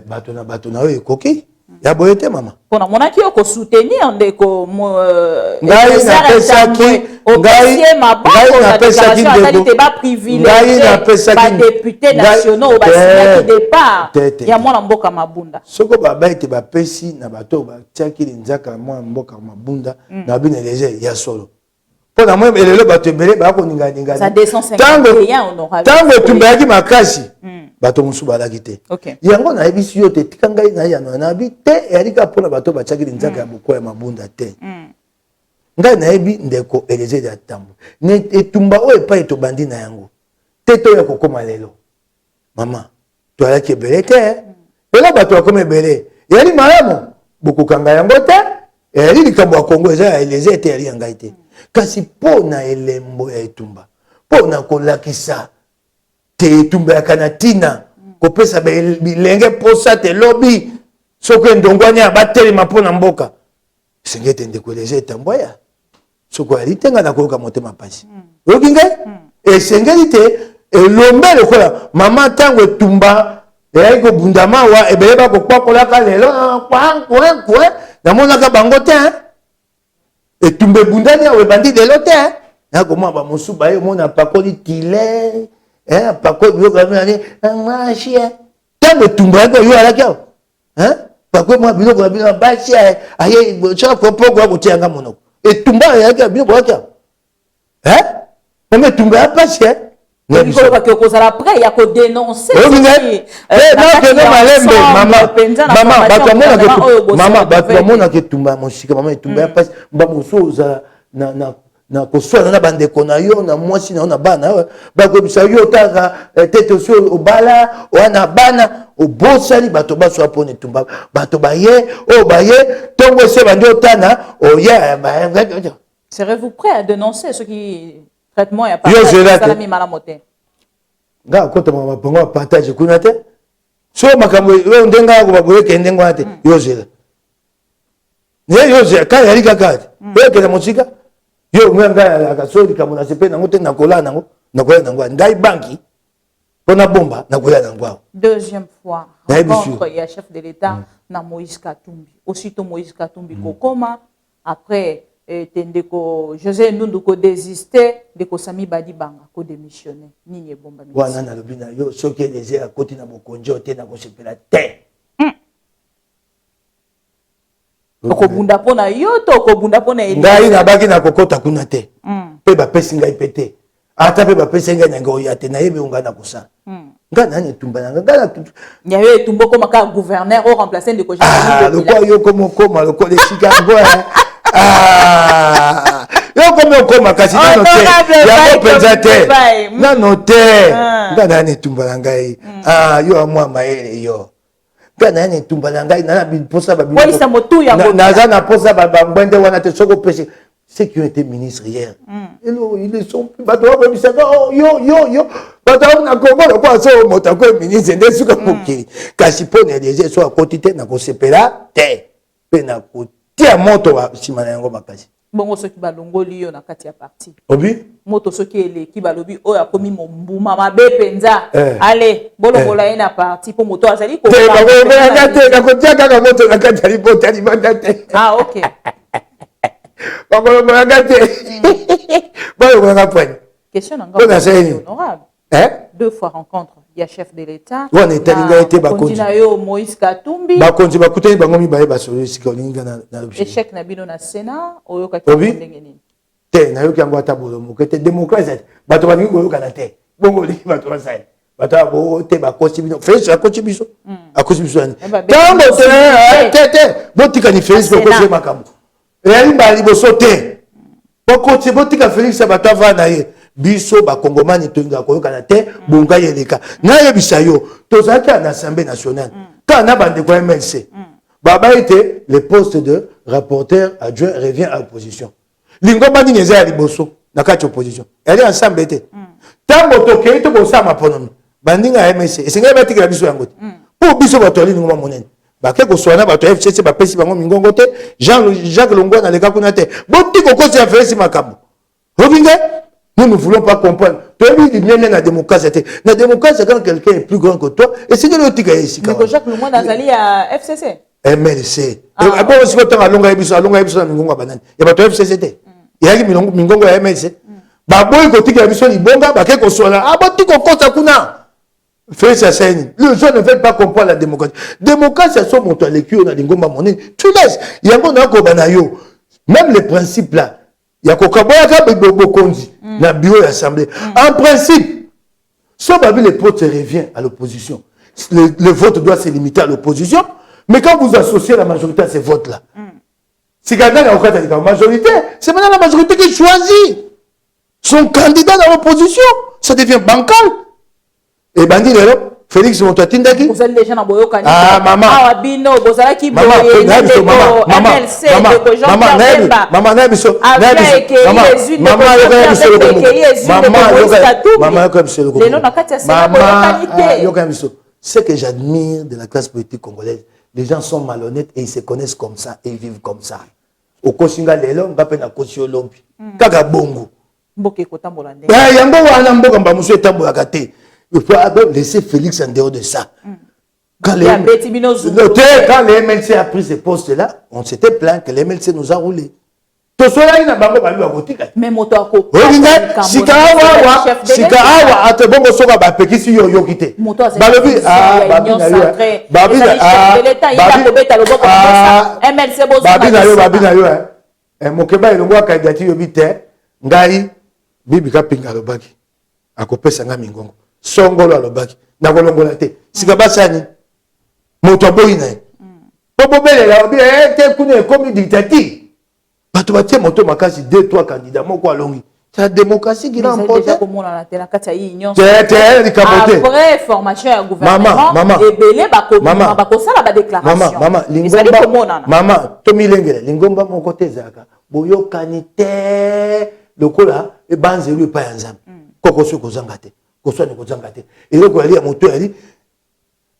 bato na oyo ekoki ya boyete mama pona monaki ko soutenir ndeko ngai na pesa ki ba privilégié ba député nationaux ba signé départ ya mwana mboka mabunda soko ba baite ba pesi na bato ba tiaki nzaka mwana mboka mabunda na bine léger ya solo pona moi elelo bato ebele ba ko ninga ça 251 honorable tango tumbayaki makasi bato musu balaki te okay yango na ebisi yo te tikangai na ya na bi te erika pona bato ba tiaki nzaka ya boko ya mabunda te ngai na ebi ndeko eleze ya tambo ne etumba o epa eto bandi na yango te to ya kokoma lelo mama Toi qui belé te. Et là bato comme belé. Et ali malamu beaucoup kanga yango te. Et ali likambo Congo eza les étés ali yangaité. Kasi pona elembo ya etumba. Pona kolakisa te etumba ya kanatina. Kopesa bilenge posa te lobby. Soko ndongwani abatelema pona mboka. Sengete ndekoleze tamboya. Soko ali tenga na koka motema pasi. Okinga? Et sengeli te elombe lokola mama tango etumba et ko bundama wa ebeba ko kwakola ka lelo kwa na mona ka bango te etumbe bundani wa bandi de lote na ko mwa ba musuba yo mona pakoli tile pakoli yo ka mani machia tango etumba ko yo ala kyo pakoli mwa biloko na bino bachi aye cha ko poko ko tianga monoko etumba ya ka bino ko kyo mais etumba ya pasi après il y a que dénoncer maman batomona ke tumba mosika maman etumba ya pasi bamosoza na koswana na bandeko na yo na mwasi na yo na bana bakobisa yo taka tete osi obala wana bana obosani bato baswa mpona etumba bato baye oyo baye ntongo ese bandi otana oya. Serez-vous prêt à dénoncer ce qui traitement ya salami malamote nga kota mama pongo partage kuna te so makambo yo ndenga ko baboye kende ngwa te yo zela ne yo zela ka yali kaka yo kele musika yo nganga la kasori kama na sepe na ngote na kola nango na kola nango ndai banki pona bomba na kola nango. Deuxième fois rencontre ya chef de l'État na Moïse Katumbi. Aussitôt Moïse Katumbi kokoma après Tendeko José Nundu ko désister de ko Sami Badi Banga ko démissionner nini bomba mi wana na lobina yo soki les a koti na bokonjo te na ko sepela te ko bunda pona yo to ko bunda pona eli ngai na baki na kokota kuna te pe ba pesi ngai pete ata pe ba pesi ngai na ngoya te na yebe unga na kusa nga nani tumba na nga ya yo tumbo ko maka gouverneur au remplacer de ko le quoi yo comme koma le quoi de Chicago yo comme koma kasi na note ya ko penza te na note nga nani tumba na ngai yo amwa maele yo nga nani tumba na ngai na biposa ba bi na za posa ba mbende wana te soko pesi ceux qui ont été ministres hier ils sont bato ba bisaka yo bato na Congo ko so mota ko ministre nde suka mokili kasi pone les so akotite na ko sepela te pe na ko tia moto wa simana yango makasi bongo soki balongoli yo na kati ya parti obi moto soki eleki balobi oyo akomi mombuma mabe penza ale bolongola ye na parti po moto azali ko te na ko tia kaka moto na kati ya libota libanda te ok bakolongola te balongola point question na honorable deux fois rencontre il y a chef de l'État on est talinga été bakonzi na yo Moïse Katumbi bakonzi bakutani bango mibaye basolo sika olinga na échec na bino na Sénat oyo ka ndenge nini te na yo kango atabolo mokete démocratie bato baningi koyoka na te bongo li bato basai bato abo te bakosi bino Félix akosi biso ani tango te botika ni Félix bakosi makambo eyali mbala liboso te bokosi botika Félix bato avanda ye biso bakongomani tolinga koyoka te bonga yeleka na yebisa yo tozalaki na Assemblée nationale kana bandeko ya MLC baba ete le poste de rapporteur adjoint revient à l'opposition lingomba nini eza ya liboso na kati opposition elle est ensemble ete tango tokei to kosama ponomi bandinga ya MLC esengai batikela biso yango te po biso bato ali lingomba monene bake koswana bato ya FCC bapesi bango mingongo te Jacques Longwa na leka kuna te botiko kosi ya Félix makambo obinge. Nous ne voulons pas comprendre. Tu as dit bien la démocratie. La démocratie, quand quelqu'un est plus grand que toi, et c'est de l'autre qui est ici. Mais Jacques Longwa Nazali à FCC. MLC. Après, aussi, quand on a longa émission, mingonga banane. Il y a pas de FCC. Il y a mingonga à MLC. Baboy, quand il y a émission, il bonga, baké qu'on soit là. Ah, bah, tu comprends ça, kuna. Fais ça, c'est le gens ne veulent pas comprendre la démocratie. Démocratie, c'est son montant, les culs, on a des gomba monnaie. Tu laisses. Il y a un bon akobanayo. Même les principes là. Il y a na bureau de l'Assemblée. En principe, si le vote revient à l'opposition, le vote doit se limiter à l'opposition, mais quand vous associez la majorité à ces votes-là, c'est quand même la majorité, c'est maintenant la majorité qui choisit son candidat dans l'opposition. Ça devient bancal. Et Bandi, Félix moto atindaki vous allez déjà na boyoka ni ah maman ah bino bozala ki maman boye MLC de Jean Pierre Bemba maman biso ce que j'admire de la classe politique congolaise, les gens sont malhonnêtes et ils se connaissent comme ça et ils vivent comme ça. Au Kosinga lelo ngape na kosio lombi kaka bongo mboke ko tambola ndé yango wana mboka mba muso etambola kate. Il faut laisser Félix en dehors de ça. Quand les MLC a pris ces postes-là, on s'était plaint que les MLC nous a roulé. Tout cela, il n'a pas pu avoir. mais Motoko. Sikawa, ate bongo soka ba pekisi yo yo kite. Balobi babi na yo. Mokeba elongwa kandidati yo bite. Ngai bibi ka pinga lobaki. Akopesa nga mingongo. Songolo alobaki na kolongola te sika basani moto boyi na popo belela obi te kuna komi dictature bato batie moto makasi 2-3 candidats moko alongi la démocratie qui l'emporte après formation ya gouvernement ebele bakosala ba déclaration maman tomilengela lingomba moko te zaka boyokani te lokola ebanzelu epa ya nzambe koko so kozanga te koswane kozanga te eloko yali ya moto yali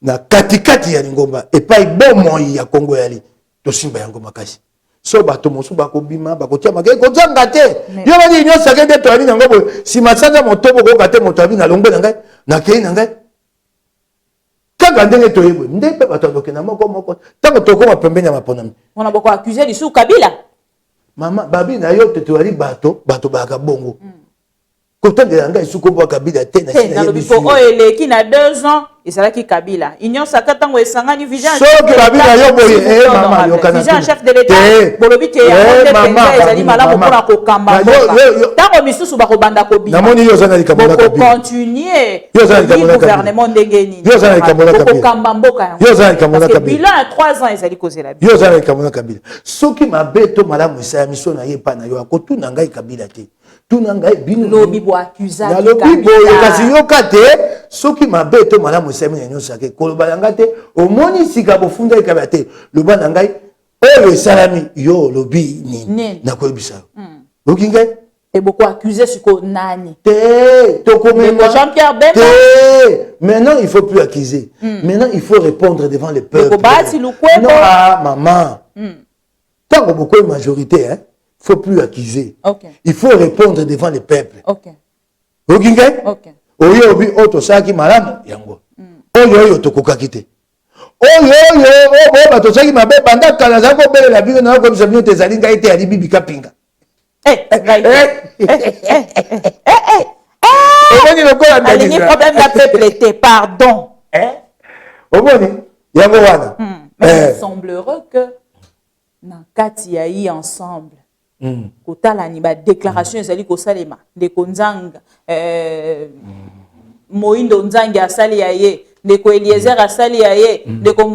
na katikati ya lingomba epai bomoi ya Kongo yali tosimba yango makasi so bato mosu bakobima bakotia makei kozanga te yo bani nyonso akende to yali nango boye sima sanza moto bokoka te moto abi na longwe na ngai na kei na ngai kaka ndenge toyebwe nde mpe bato adokena moko ntango tokoma pembeni ya maponami on a beaucoup accusé Lissou Kabila mama babi na yo te toyali bato baka bongo pourtant de l'anga isuko boa Kabila te na sina yebi so eleki na 2 ans ezalaki Kabila union sakatango esangani vision so Kabila yo boye mama yo kana vision chef de l'état bolobi ke ya mama ezali malamu pona ko kamba tango misusu bakobanda ko bi namoni yo zana likambola Kabila continuer yo zana likambola gouvernement ndengeni yo zana likambola Kabila ko kamba mboka yo zana likambola Kabila bilan 3 ans ezali kozela bi yo zana likambola Kabila soki mabeto malamu isa miso na ye pa na yo akotuna ngai Kabila te tuna ngai bino lobi bo accusation na lobi bo kasi yo kate soki mabeto malamu semi na nyonso ke koloba yanga te omoni sika bofunda ikaba te loba na ngai oyo salami yo lobi ni na ko ebisa loki ngai et beaucoup accusé siko nani te to komema Jean Pierre Bemba maintenant il faut plus accuser maintenant il faut répondre devant le peuple non maman tant que beaucoup de majorité hein faut plus accuser. Okay. Il faut répondre devant le peuple. OK. OK. OK. Oyo obi oto saki malamu yango. Oyo tokoka kite. Oyo bato saki mabe banda kala zako bele la bigo na ko msabino te zalinga ite ali bibi kapinga. Oboni lokola ndani. Alingi problème na peuple était pardon. Oboni yango wana. Mais il semblerait que na kati ya yi ensemble kotala ni ba déclaration ezali kosalema de konzanga Moindo Nzangi asali ya ye ndeko Eliezer asali ya ye ndeko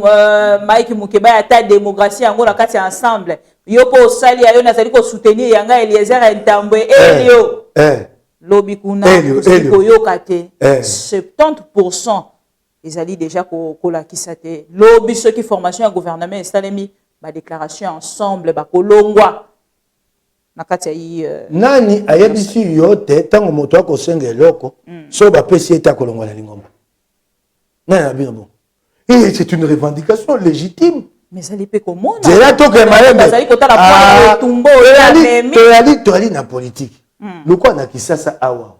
Mike Mukeba ya ta démocratie yango na kati ya ensemble yo po osali ya yo nazali ko soutenir yanga Eliezer Ntambwe elio lobi kuna koyoka te 70% ezali déjà kolakisa te lobi ceux qui formation ya gouvernement esalemi ba déclaration ensemble ba kolongwa nakati yi nani ayebisi yote tango moto akosenga eloko so ba pesi eta kolongwa na lingomba nani abino bon et c'est une revendication légitime mais ça lipe komona c'est là to que malembe ça kotala point tumbo ya memi to ali na politique loko na kisasa awa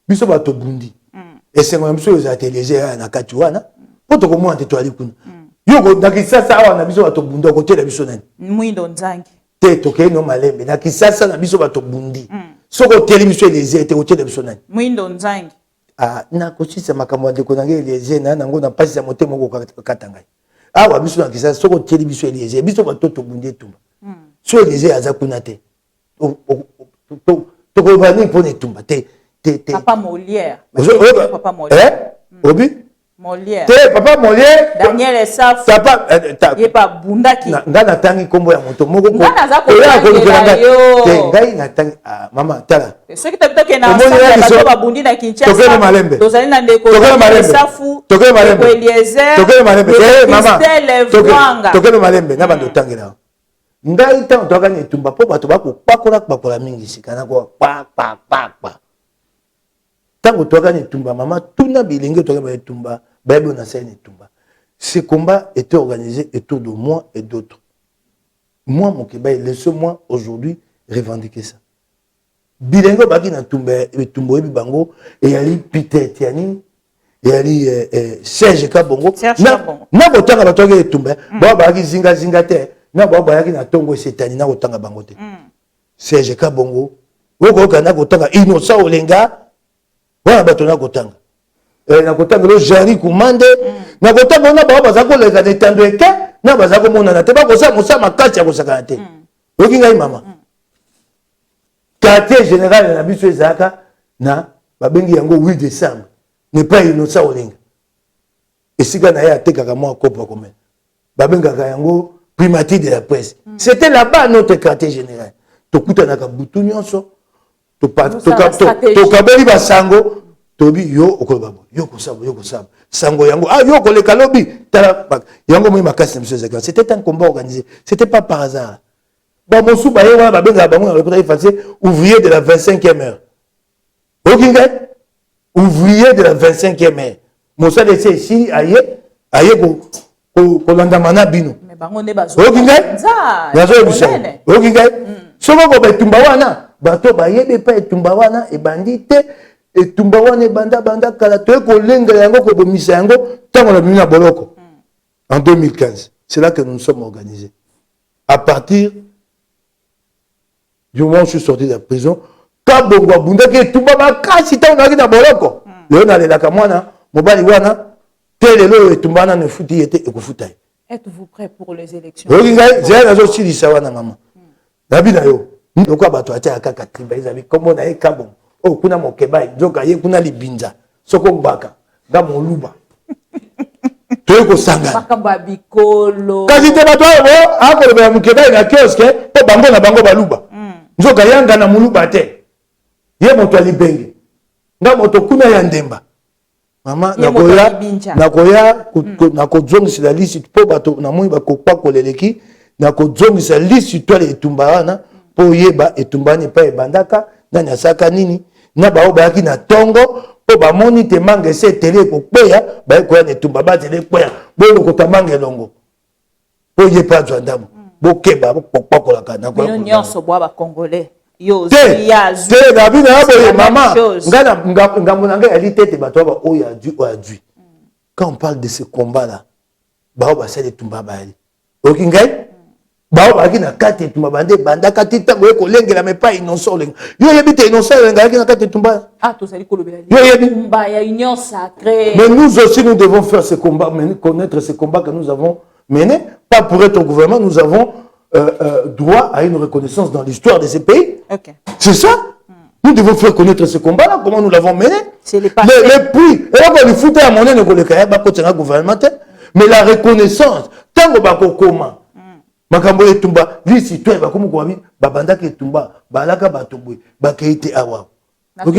biso ba to bundi et c'est moi biso za téléger na kati wana poto ko mo to ali kuna yoko na kisasa awa na biso ba to bundi ko tela biso nani Moindo Nzangi te toke no malembe na kisasa na biso bato bundi soko teli biso Eliezer te otela biso nani Moindo Nzangi na kosisa makambo ya ndeko nange Eliezer na nango na pasi ya motema ko katanga awa biso na kisasa soko teli biso Eliezer biso bato to bundi etumba so Eliezer aza kuna te to ko bani pour etumba te papa Molière papa Molière obi Molière te papa Molière Daniel Esaf papa yepa bundaki ngana tangi kombo ya moto moko ko ngai na tangi mama tala ceux qui t'ont que na ensemble bato babundi na Kinshasa tozali na ndeko Esaf Tokele malembe. Eliezer. Tokele malembe. Maman. Christelle Vwanga. Tokele malembe. Na bando tangela. Ngai tant toka ni tumba po bato bako pakola mingi sika na ko pa. Tango toka ni tumba mama tuna bilenge toka ba tumba Bible na sene tumba. Ce combat était organisé autour de moi et d'autres. Moi mon Keba laissez-moi aujourd'hui revendiquer ça. Bilengo baki na tumba tumbo ebi bango et yali Peter Tiani et yali Serge Kabongo na botanga batoke tumba ba baki zinga te na ba yaki na tongo setani na kotanga bango te. Serge Kabongo woko kana kotanga Innocent Olenga wana bato na kotanga na kotanga lo Jari Kumande na kotanga na ba baza ko leka ne tando eke na baza ko mona na te ba ko sa musa makati ya kosaka te oki ngai mama quartier général na biso ezaka na babengi yango 8 décembre ne pas Innocent Olenga esika na ya tekaka mwa kopa komena babengaka yango primatie de la presse c'était là-bas notre quartier général tokutanaka butu nyonso tokabeli basango tobi yo okoloba yo kosaba sango yango yo koleka lobi tala yango moi makasi na biso ezaka c'était un combat organisé c'était pas par hasard ba mosu ba yewa ba benga ba mo na français ouvrier de la 25e heure okinga ouvrier de la 25e heure mosa de c'est si aye ko landa mana bino mais bango ne bazo okinga nazo biso okinga soko ko betumba wana bato bayebe pa etumba wana ebandi te etumba wana banda kala to ko lenga yango ko bomisa yango tango na bimina boloko en 2015 c'est là que nous nous sommes organisés à partir du moment où je suis sorti de la prison kabongo bunda ke etumba makasi tango na boloko leo na lelaka mwana mobali wana telelo etumba na ne futi ete ekofuta. Êtes-vous prêt pour les élections? Oui, j'ai raison si dit ça wana maman nabina yo donc bato atia kaka triba ezali kombo na ekabo o kuna mokeba nzoka ye kuna libinza soko mbaka nga moluba to ko sanga makamba bikolo kasi te bato abo akoloba mokeba na kioske po bango na bango baluba nzoka yanga na moluba te ye moto alibenge nga moto kuna ya ndemba mama nakoya nakozongisela lisi po bato na moi bakokpa koleleki nakozongisa lisi toile etumba wana po yeba etumbani pa ebandaka nani asaka nini na bao bayaki na tongo po bamoni te mange se tele kokweya bayekoya na etumba batele kweya bolokota mange elongo po ye pa azwa ndamu bokeba bokpakolaka bino nyonso bwa bakongolais te nabina ya boye mama ngambo na ngai yali tete bato aba oyo adui quand on parle de ce combat là bao basala etumba bayali oki ngai bao baki na kati etumba bande bandaka ti ntango ye kolengela me pa Innocent Olenga yo yebi te Innocent Olenga yaki na kati etumba tozali kolobela yo yebi combat ya union sacrée mais nous aussi nous devons faire ce combat connaître ce combat que nous avons mené pas pour être au gouvernement nous avons droit à une reconnaissance dans l'histoire de ces pays. Okay. C'est ça. Nous devons faire connaître ce combat-là, comment nous l'avons mené. C'est les prix. Et là, on fout à mon gouvernement, mais la reconnaissance, tant que bako koma, makambo etumba, li citoyen bakomo kwami, babanda ke tumba, balaka batobwe, bakeite awa. Tout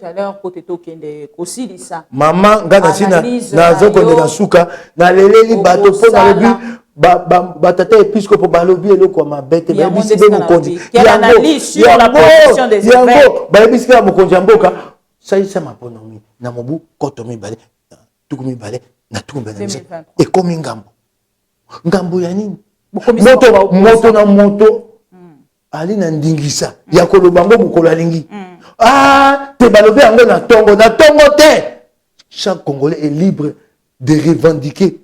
à l'heure, côté tokende aussi ça. Maman, ngana sina na zoko de la suka, na leleli bato po na lobi. Batata épiscope balobi eloko mabete ba bisi be mokonzi analyse sur la position des évêques ba bisi ka mokonzi mboka ça ça maponomi na mobu kotomi bale tukumi bale na tukumbe na e komi ngambo ya nini moto na moto ali na ndingisa ya koloba ngo mokolo alingi te balobi yango na tongo te chaque Congolais est libre de revendiquer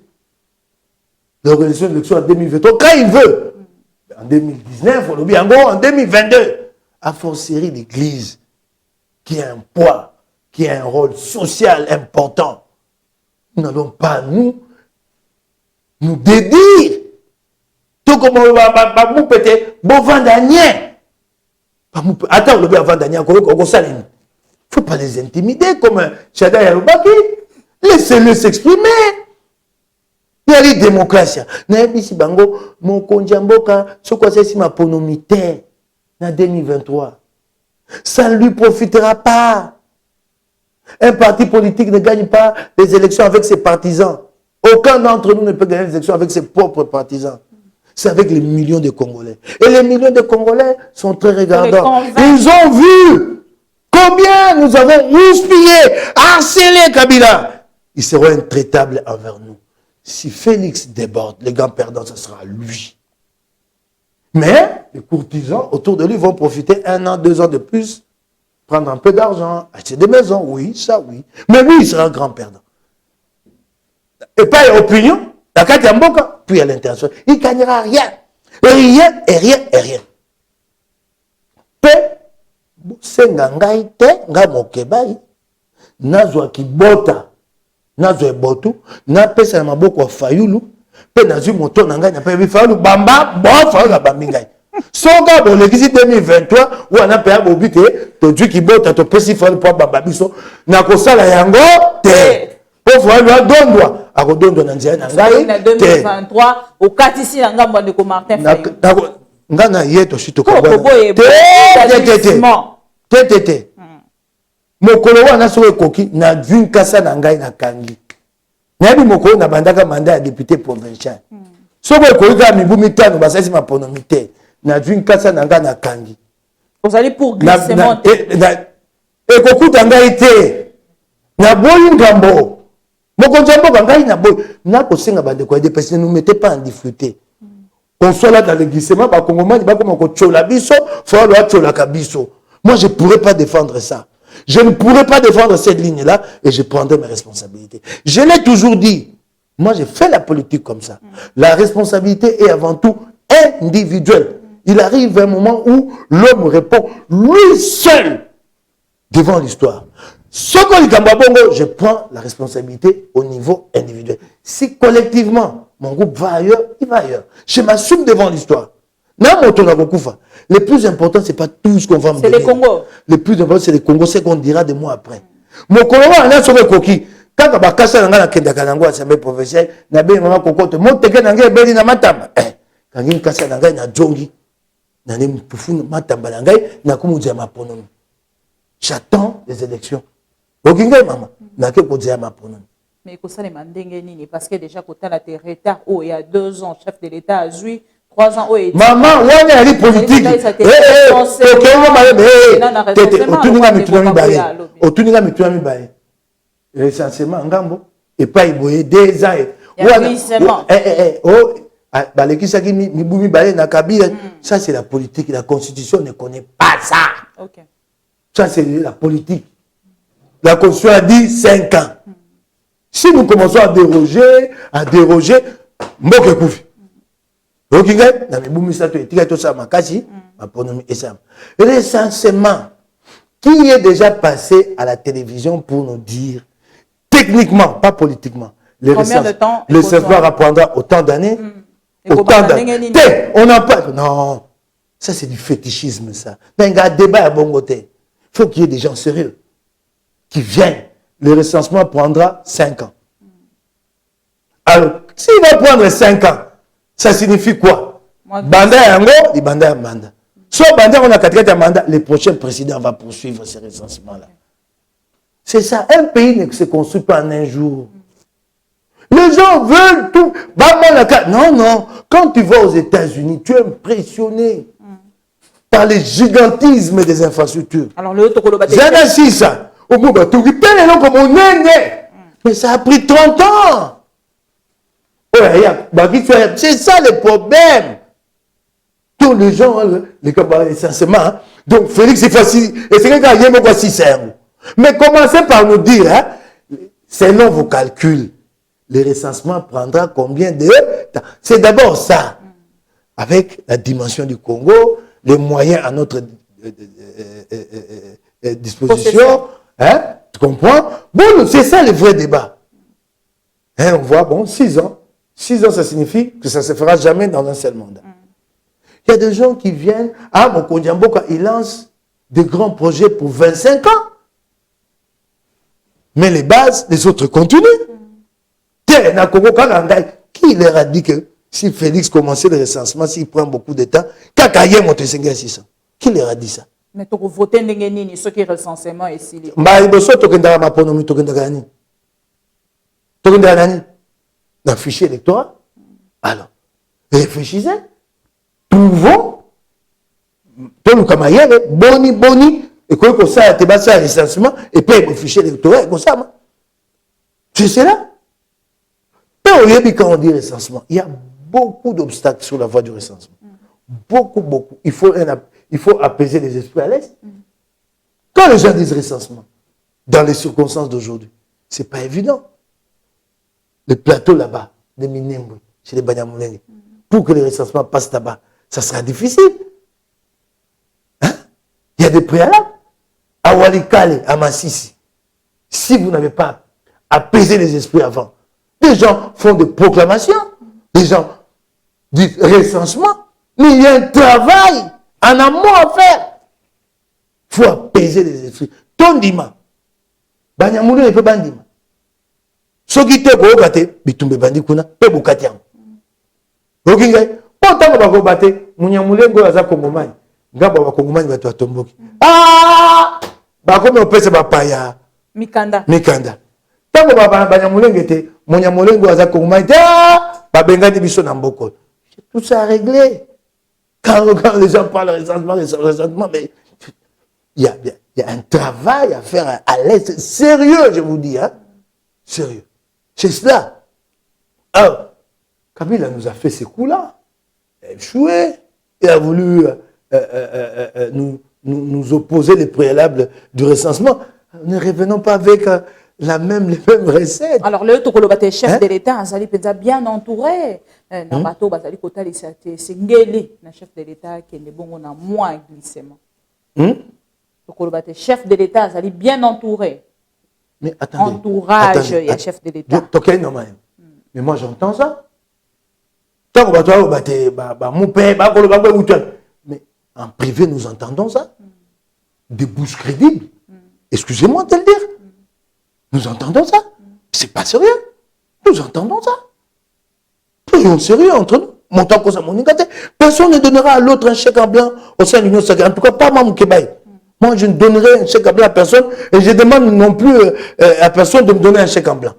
l'organisation de l'élection en 2023, quand il veut. En 2019, on bien en 2022, a fortiori l'Église, qui a un poids, qui a un rôle social important. Nous n'allons pas nous dédire. Tout comme on va nous péter, bon vendanier. Attends, le bien vendanier, il ne faut pas les intimider comme Chada Yarubaki. Laissez-le s'exprimer. Il y a la démocratie. Naebisi bango mokonzi mboka soko sesi maponomité en 2023. Ça ne lui profitera pas. Un parti politique ne gagne pas les élections avec ses partisans. Aucun d'entre nous ne peut gagner les élections avec ses propres partisans. C'est avec les millions de Congolais. Et les millions de Congolais sont très regardants. Ils ont vu combien nous avons houspillé, harcelé Kabila. Ils seront intraitables envers nous. Si Félix déborde, les grands perdants, ce sera lui. Mais les courtisans autour de lui vont profiter 1 an, 2 ans de plus, prendre un peu d'argent, acheter des maisons, oui, ça oui. Mais lui, il sera un grand perdant. Et pas l'opinion, la carte en boca, puis à l'intention. Il ne gagnera rien. Rien, et rien, et rien. C'est ngangai te, ngamokebai, nazwa ki bota, nazwa botu, na pesa na maboko wa fayulu, pe nazwi moto na ngai na pe fayulu, bamba, bon, fayulu la bambingai. Soka bon l'exercice 2023 ou on a payé bobité to du ki bota to pesi fayulu pour bamba biso na kosala yango te. Pour fayulu adondwa, akodondwa na nzia na ngai te. 2023 au katisi na ngambo de Martin Fayulu. Ngana yeto shito ko te mokolo wana so ekoki na vin kasa na ngai na kangi nabi mokolo na bandaka mandat ya député provincial so ko ekoki ka mibu mitano basasi maponomi te na vin kasa na ngai na kangi vous allez pour glissement ekokuta ngai te na boyi ngambo mokonzi ya mboka ngai na boyi nakosenga bandeko ya DPC ne nous mettez pas en difficulté. On soit là dans le glissement, moi, je ne pourrais pas défendre ça. Je ne pourrais pas défendre cette ligne-là et je prendrai mes responsabilités. Je l'ai toujours dit. Moi, j'ai fait la politique comme ça. La responsabilité est avant tout individuelle. Il arrive un moment où l'homme répond lui seul devant l'histoire. Je prends la responsabilité au niveau individuel. Si collectivement, mon groupe va ailleurs, il va ailleurs. Je m'assume devant l'histoire. Le plus important, ce n'est pas tout ce qu'on va me dire. C'est les Congos. Le plus important, c'est les Congos, c'est qu'on dira de moi après. Mon Congo, on a sauvé Koki. Quand on a cassé la Kendakanango, l'Assemblée professionnelle, on a bien un cocotte. Mon Teke Nangé, Beli Namatamba. Quand on a cassé la Nangé, on a Djongi. On a Poufou Matamba Nangé, on a Koumoudia Maponomi. J'attends les élections. Okingé, maman. On a Koumoudia Maponomi. Mais ça les mandengeni parce que déjà quand on a été retard il y a 2 ans chef de l'État a joué 3 ans maman on est politique otuninga mituna mibaye essentiellement ngambo et pas iboye 2 ans balekisaki mibu mibaye na Kabila ça c'est la politique, la constitution ne connaît pas ça. Ça c'est la politique. La constitution a dit 5 ans. Si nous commençons à déroger, mboke koufi. L'essentiellement, qui est déjà passé à la télévision pour nous dire, techniquement, pas politiquement, le savoir apprendra autant d'années, autant d'années. On n'a pas. Non, ça c'est du fétichisme, ça. Mais il y a un débat à bon côté. Il faut qu'il y ait des gens sérieux qui viennent. Le recensement prendra 5 ans. Alors, s'il va prendre 5 ans, ça signifie quoi? Banda yango, il banda manda. Soit banda on a 4 mandat, le prochain président va poursuivre ce recensement-là. C'est ça. Un pays ne se construit pas en un jour. Les gens veulent tout. Non, non. Quand tu vas aux États-Unis, tu es impressionné par le gigantisme des infrastructures. Alors, le c'est ça. Mais ça a pris 30 ans. C'est ça le problème. Tous les gens, les camarades, essentiellement. Donc, Félix, c'est facile. Et c'est quelqu'un qui a voici c'est. Mais commencez par nous dire, hein, selon vos calculs, le recensement prendra combien de temps? C'est d'abord ça. Avec la dimension du Congo, les moyens à notre disposition. Hein? Tu comprends? Bon, c'est ça le vrai débat. Hein, on voit, bon, 6 ans. 6 ans, ça signifie que ça ne se fera jamais dans un seul mandat. Il y a des gens qui viennent, ah, mon Kondiamboka, il lance des grands projets pour 25 ans. Mais les bases, les autres continuent. Qui leur a dit que si Félix commençait le recensement, s'il prend beaucoup de temps, Kakaye monte 600? Qui leur a dit ça? Mais tu as voté nini ce qui est recensement ici. Bah il bosso to kenda ma ponomi to kenda gani. To kenda nani. Dans le fichier électoral. Alors, réfléchissez. Pouvons tout le camarade boni et que ça te bas ça recensement et puis le fichier électoral comme ça. C'est cela. Quand on dit recensement, il y a beaucoup d'obstacles sur la voie du recensement. Beaucoup. Il faut apaiser les esprits à l'est. Quand les gens disent recensement, dans les circonstances d'aujourd'hui, ce n'est pas évident. Le plateau là-bas, de Minembwe, chez les Banyamulenge, pour que le recensement passe là-bas, ça sera difficile. Hein? Il y a des préalables. À Walikale, à Massissi, si vous n'avez pas apaisé les esprits avant, des gens font des proclamations, des gens disent recensement, mais il y a un travail en amont à faire. Il faut apaiser les esprits. Tondima, Banyamulenge peut bandima. Ce qui te ko bate, bitumbe bandi kuna, pe bukatiam. Okingai, pourtant ba ko bate, Munyamulenge aza Kongomani. Ngaba ba Kongomani bato atomboki. Ah! Ba ko me opese ba paya. Mikanda. Tango Banyamulenge te, Munyamulenge aza Kongomani. Ba bengani biso na mboko. Tout ça à régler. Quand les gens parlent de recensement, mais il y a un travail à faire à l'est. Sérieux, je vous dis, hein? Sérieux. C'est cela. Alors, Kabila nous a fait ces coups-là. Il a échoué. Il a voulu nous opposer les préalables du recensement. Ne revenons pas avec les mêmes recettes. Alors, le chef de l'État, Azali Penza bien entouré. Nabato, Bazali Kotali, c'est Ngeli, le chef de l'État qui est bon, on a moins glissement. Le chef de l'État, Azali bien entouré. Mais attendez. Entourage, il y a chef de l'État. Mais moi, j'entends ça. Mais en privé, nous entendons ça. Des bouches crédibles. Excusez-moi de le dire. Nous entendons ça. C'est pas sérieux. Nous entendons ça. Soyons sérieux entre nous. Personne ne donnera à l'autre un chèque en blanc au sein de l'Union sacrée. En tout cas, pas moi, Moukébaï. Moi, je ne donnerai un chèque en blanc à personne et je demande non plus à personne de me donner un chèque en blanc.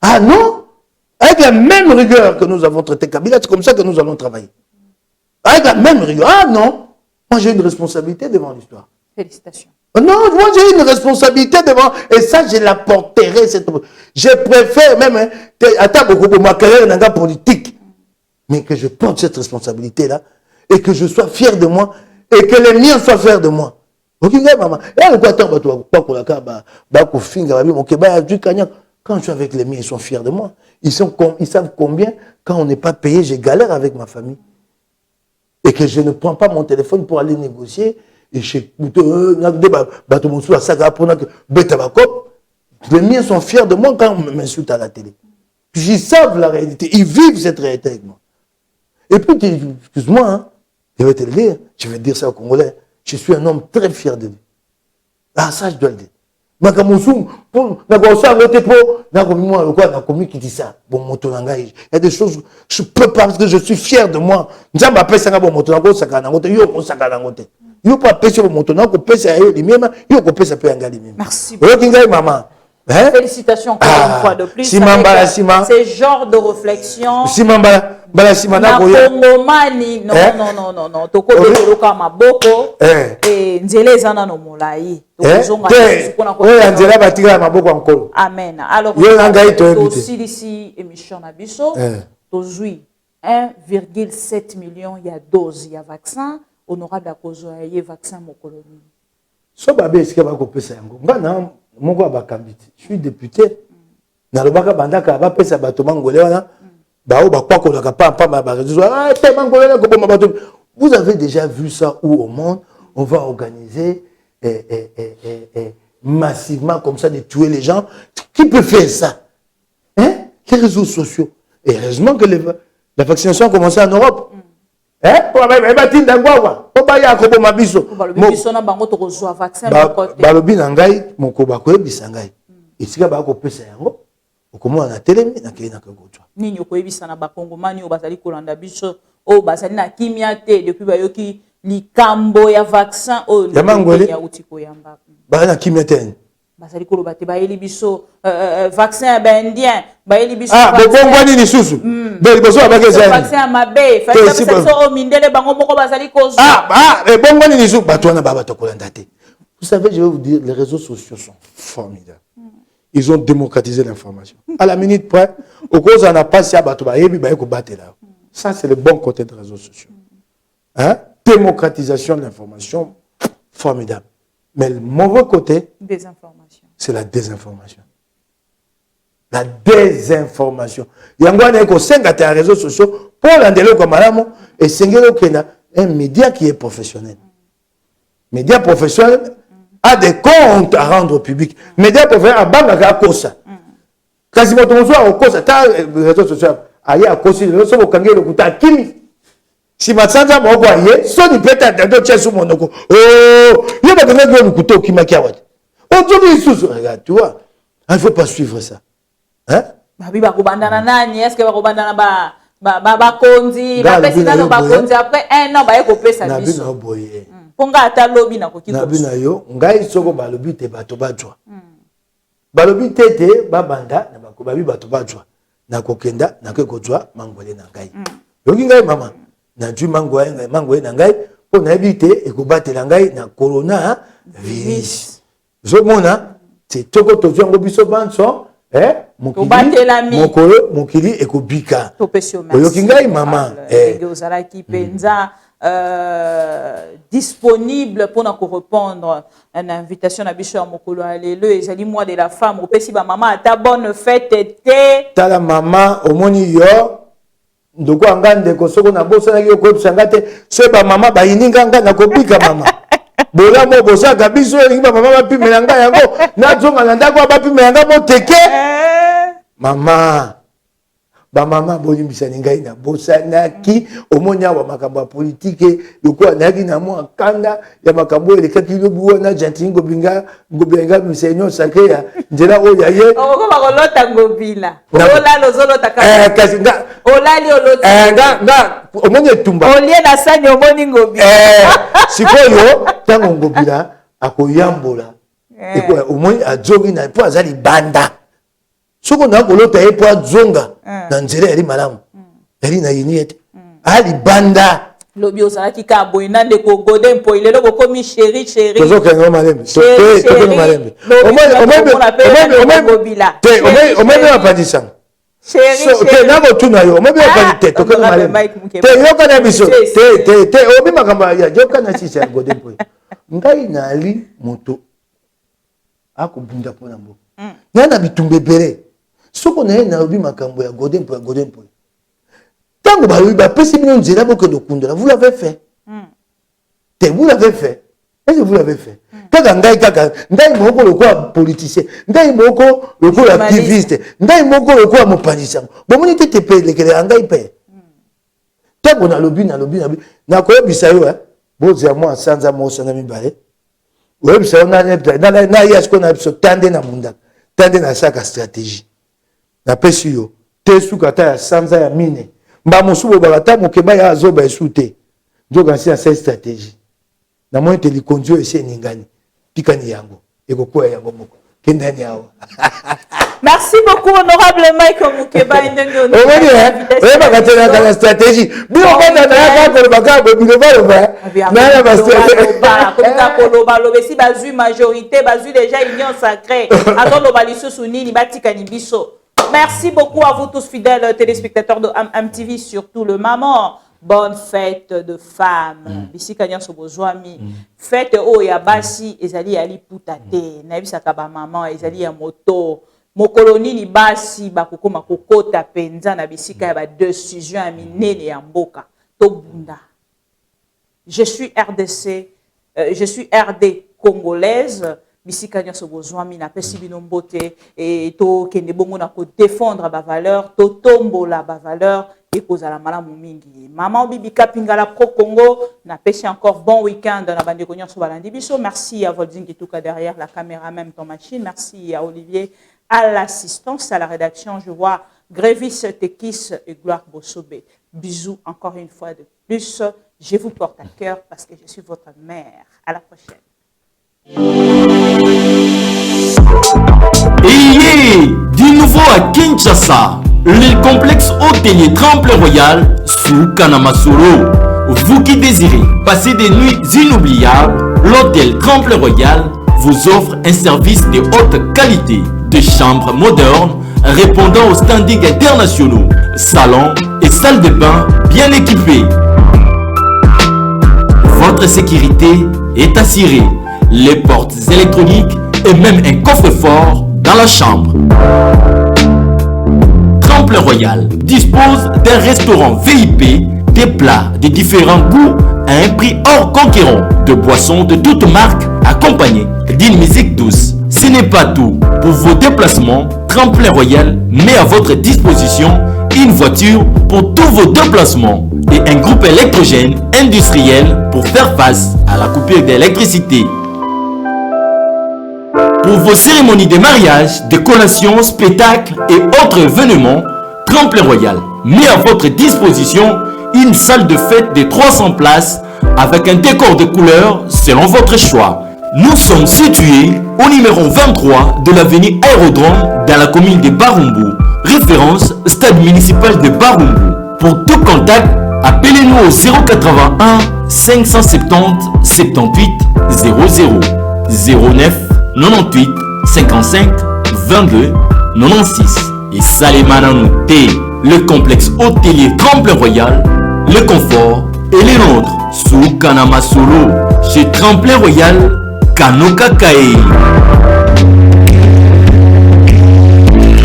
Ah non? Avec la même rigueur que nous avons traité Kabila, c'est comme ça que nous allons travailler. Avec la même rigueur. Ah non? Moi, j'ai une responsabilité devant l'histoire. Félicitations. Non, moi, j'ai une responsabilité devant, et ça, je la porterai. Je préfère même, attends beaucoup pour ma carrière dans la politique, mais que je porte cette responsabilité-là, et que je sois fier de moi, et que les miens soient fiers de moi. Quand je suis avec les miens, ils sont fiers de moi. Ils savent combien, quand on n'est pas payé, j'ai galère avec ma famille. Et que je ne prends pas mon téléphone pour aller négocier. Et chez les miens sont fiers de moi quand on m'insulte à la télé. Ils savent la réalité. Ils vivent cette réalité avec moi. Et puis, excuse-moi, hein, je vais te le dire, je vais dire ça aux Congolais. Je suis un homme très fier de lui. Ah, ça, je dois le dire. Il y a des choses, je ne peux pas parce que je suis fier de moi. Merci beaucoup. Félicitations encore une fois de plus. C'est genre de réflexion. Non. Toko beloka maboko et nzela ezana no molai. Amen. Alors aussi ici émission na biso tozui 1,7 million il y a doses il y a vaccin honorable à cause il y a vaccin mokoloni. So babé est-ce que va kopesa yango ngana moko abakambiti. Je suis député. Na lobaka bandaka ba pesa bato mangolé wana. Vous avez déjà vu ça où au monde on va organiser massivement comme ça de tuer les gens. Qui peut faire ça? Hein? Les réseaux sociaux. Et heureusement que la vaccination a commencé en Europe. Hein? Comment on a télé na kena kagotwa nini ko ebisa na bakongomani o bazali kolanda biso o bazali na kimia te depuis bayoki likambo ya vaccin o ya mangole ya utiko yamba ba na kimeten basali ko lobate ba yeli biso vaccin ya ba indien ba yeli biso bongwani ni susu be liboso abakeza vaccin ya mabe fa biso o mindele bango moko basali ko bongwani ni susu bato wana baba to kolanda te. Vous savez, je vais vous dire, les réseaux sociaux sont formidables. Ils ont démocratisé l'information. À la minute près, au cause on n'a pas si à battre là. Ça c'est le bon côté des réseaux sociaux. Hein? Démocratisation de l'information, formidable. Mais le mauvais côté, c'est la désinformation. La désinformation. Il y a un réseaux sociaux pour l'andelo comme madame et c'est un média qui est professionnel. Média professionnel a des comptes à rendre au public. Média professionnel a banga à kosa. Quasiment tout le monde a kosa. Ta réseaux sociaux aïe à kosi le so bokange le kuta kimi. Si matsanza moko aïe, so ni peta dans tche sous monoko. Oh, il va donner le couteau qui m'a kiawat. On dit sous regarde, tu vois. Il faut pas suivre ça. Hein? Babi ba kubandana nani? Est-ce que ba kubandana ba konzi, ba président ba konzi après un an ba yeko pesa biso. Na bino boye. Ponga ata lobi na koki. Na bino yo, ngai soko ba lobi te bato bajwa. Ba lobi tete ba banda na ba ko babi bato bajwa. Na kokenda na ko jwa mangole na ngai. Yoki ngai mama. Na ju mangole na ngai po na ebite e ko batela ngai na corona virus. Zo mona c'est toko to jongo biso banso mokili ekobika oyoki ngai mama ozalaki penza disponible pour nous répondre à une invitation à biso ya mokolo alelo ezali mois de la femme opesi ba mama ata bonne fête été tala mama omoni yo ndoko anga ndeko soko na bosanaki okobisa nga te so ba mama bayininga nga nakobika mama bola mo bosaka biso ba mama bapimela nga yango nazonga na ndako bapimela nga moteke mama ba mama bolimbisa ngai na bosanaki omoni awa makambo ya politike lokola nayaki na mwa kanda ya makambo elekaki lobi wana gentili ngobinga misenyo sacré ya nzela oyo aye okoma kolota ngobila olala ozolota kasi nga olali oloti nga omoni etumba olie na sani omoni ngobila sikoyo ntango ngobila akoyambola omoni azogi na po aza libanda soko na kolota ye po azonga na nzela yali malamu yali na yini ete ali banda lobi ozalaki ka boye na ndeko gode mpo ilelo bokomi chéri tozokenga malembe tokenga malembe omeme apandisanga te nakotuna yo omeme apandi te tokenga malembe te yokana biso te obi makambo ya yokana sisa ya gode mpo ngai nali moto akobunda mpona mboka ngai na bitumba ebele soko na ye nalobi makambo ya gode mpo tango balobi bapesi bino nzela bokende okundela vous l'avez fait te vous l'avez fait est-ce que vous l'avez fait kaka ngai moko lokola politicien ngai moko lokola activiste ngai moko lokola mopanzi yango bomoni te mpe elekele ya ngai mpe tango nalobi nakoyebisa yo bozela mwa sanza moso na mibale oyebisa yo naya siko na biso tande na mundaka tande na saka stratégie napesi yo te suka ata ya sanza ya mine mba mosubo balata mokeba ya azoba esu te nzoka nsi na sa stratégie namoni te likonzi oyo esi eningani pikani yango ekokwea yango moko kendani awa merci beaucoup honorable Mike Mukeba oyebaka te naka na stratégie bino kota nayaka kolobaka bobilobaloba nana bakolika kolobaloba esi bazwi majorité bazwi déjà union sacrée azoloba lisusu nini batikani biso. Merci beaucoup à vous tous fidèles téléspectateurs de MTV, surtout le maman. Bonne fête de femmes. Bisi kanya sobozwami. Fête o ya basi ezali ali putate. Na bisa ka ba maman ezali ya moto. Mokoloni ni basi bakokoma kokota penza na bisika ya ba décision ya minene ya mboka. To bunda. Je suis RDC, je suis RD congolaise. Bisika nyoso bozwami na pesi bino mbote et to kende bongo na ko défendre ba valeur to tombola ba valeur et kozala malamu mingi. Maman Bibika Pingala Pro Congo na pesi encore bon week-end na bande ko nyoso balandi biso. Merci à Volding Kituka derrière la caméra même ton machine. Merci à Olivier à l'assistance à la rédaction. Je vois Grévis Tekis et Gloire Bossobé. Bisous encore une fois de plus. Je vous porte à cœur parce que je suis votre mère. À la prochaine. Et du nouveau à Kinshasa, le complexe hôtelier Tremplin Royal sous Kanamasoro. Vous qui désirez passer des nuits inoubliables, l'hôtel Tremplin Royal vous offre un service de haute qualité, de chambres modernes répondant aux standings internationaux, salons et salles de bain bien équipées. Votre sécurité est assurée, les portes électroniques et même un coffre-fort dans la chambre. Tremplin Royal dispose d'un restaurant VIP, des plats de différents goûts à un prix hors concurrent, de boissons de toutes marques accompagnées d'une musique douce. Ce n'est pas tout. Pour vos déplacements, Tremplin Royal met à votre disposition une voiture pour tous vos déplacements et un groupe électrogène industriel pour faire face à la coupure d'électricité. Pour vos cérémonies de mariage, de collations, spectacles et autres événements, Tremplin Royal met à votre disposition une salle de fête de 300 places avec un décor de couleurs selon votre choix. Nous sommes situés au numéro 23 de l'avenue Aérodrome dans la commune de Barumbu. Référence Stade municipal de Barumbu. Pour tout contact, appelez-nous au 081 570 78 00 09 98 55 22 96. Et Salemananouté, le complexe hôtelier Tremplin Royal, le confort et les nôtres sous Kanamasoro chez Tremplin Royal Kanoka Kae.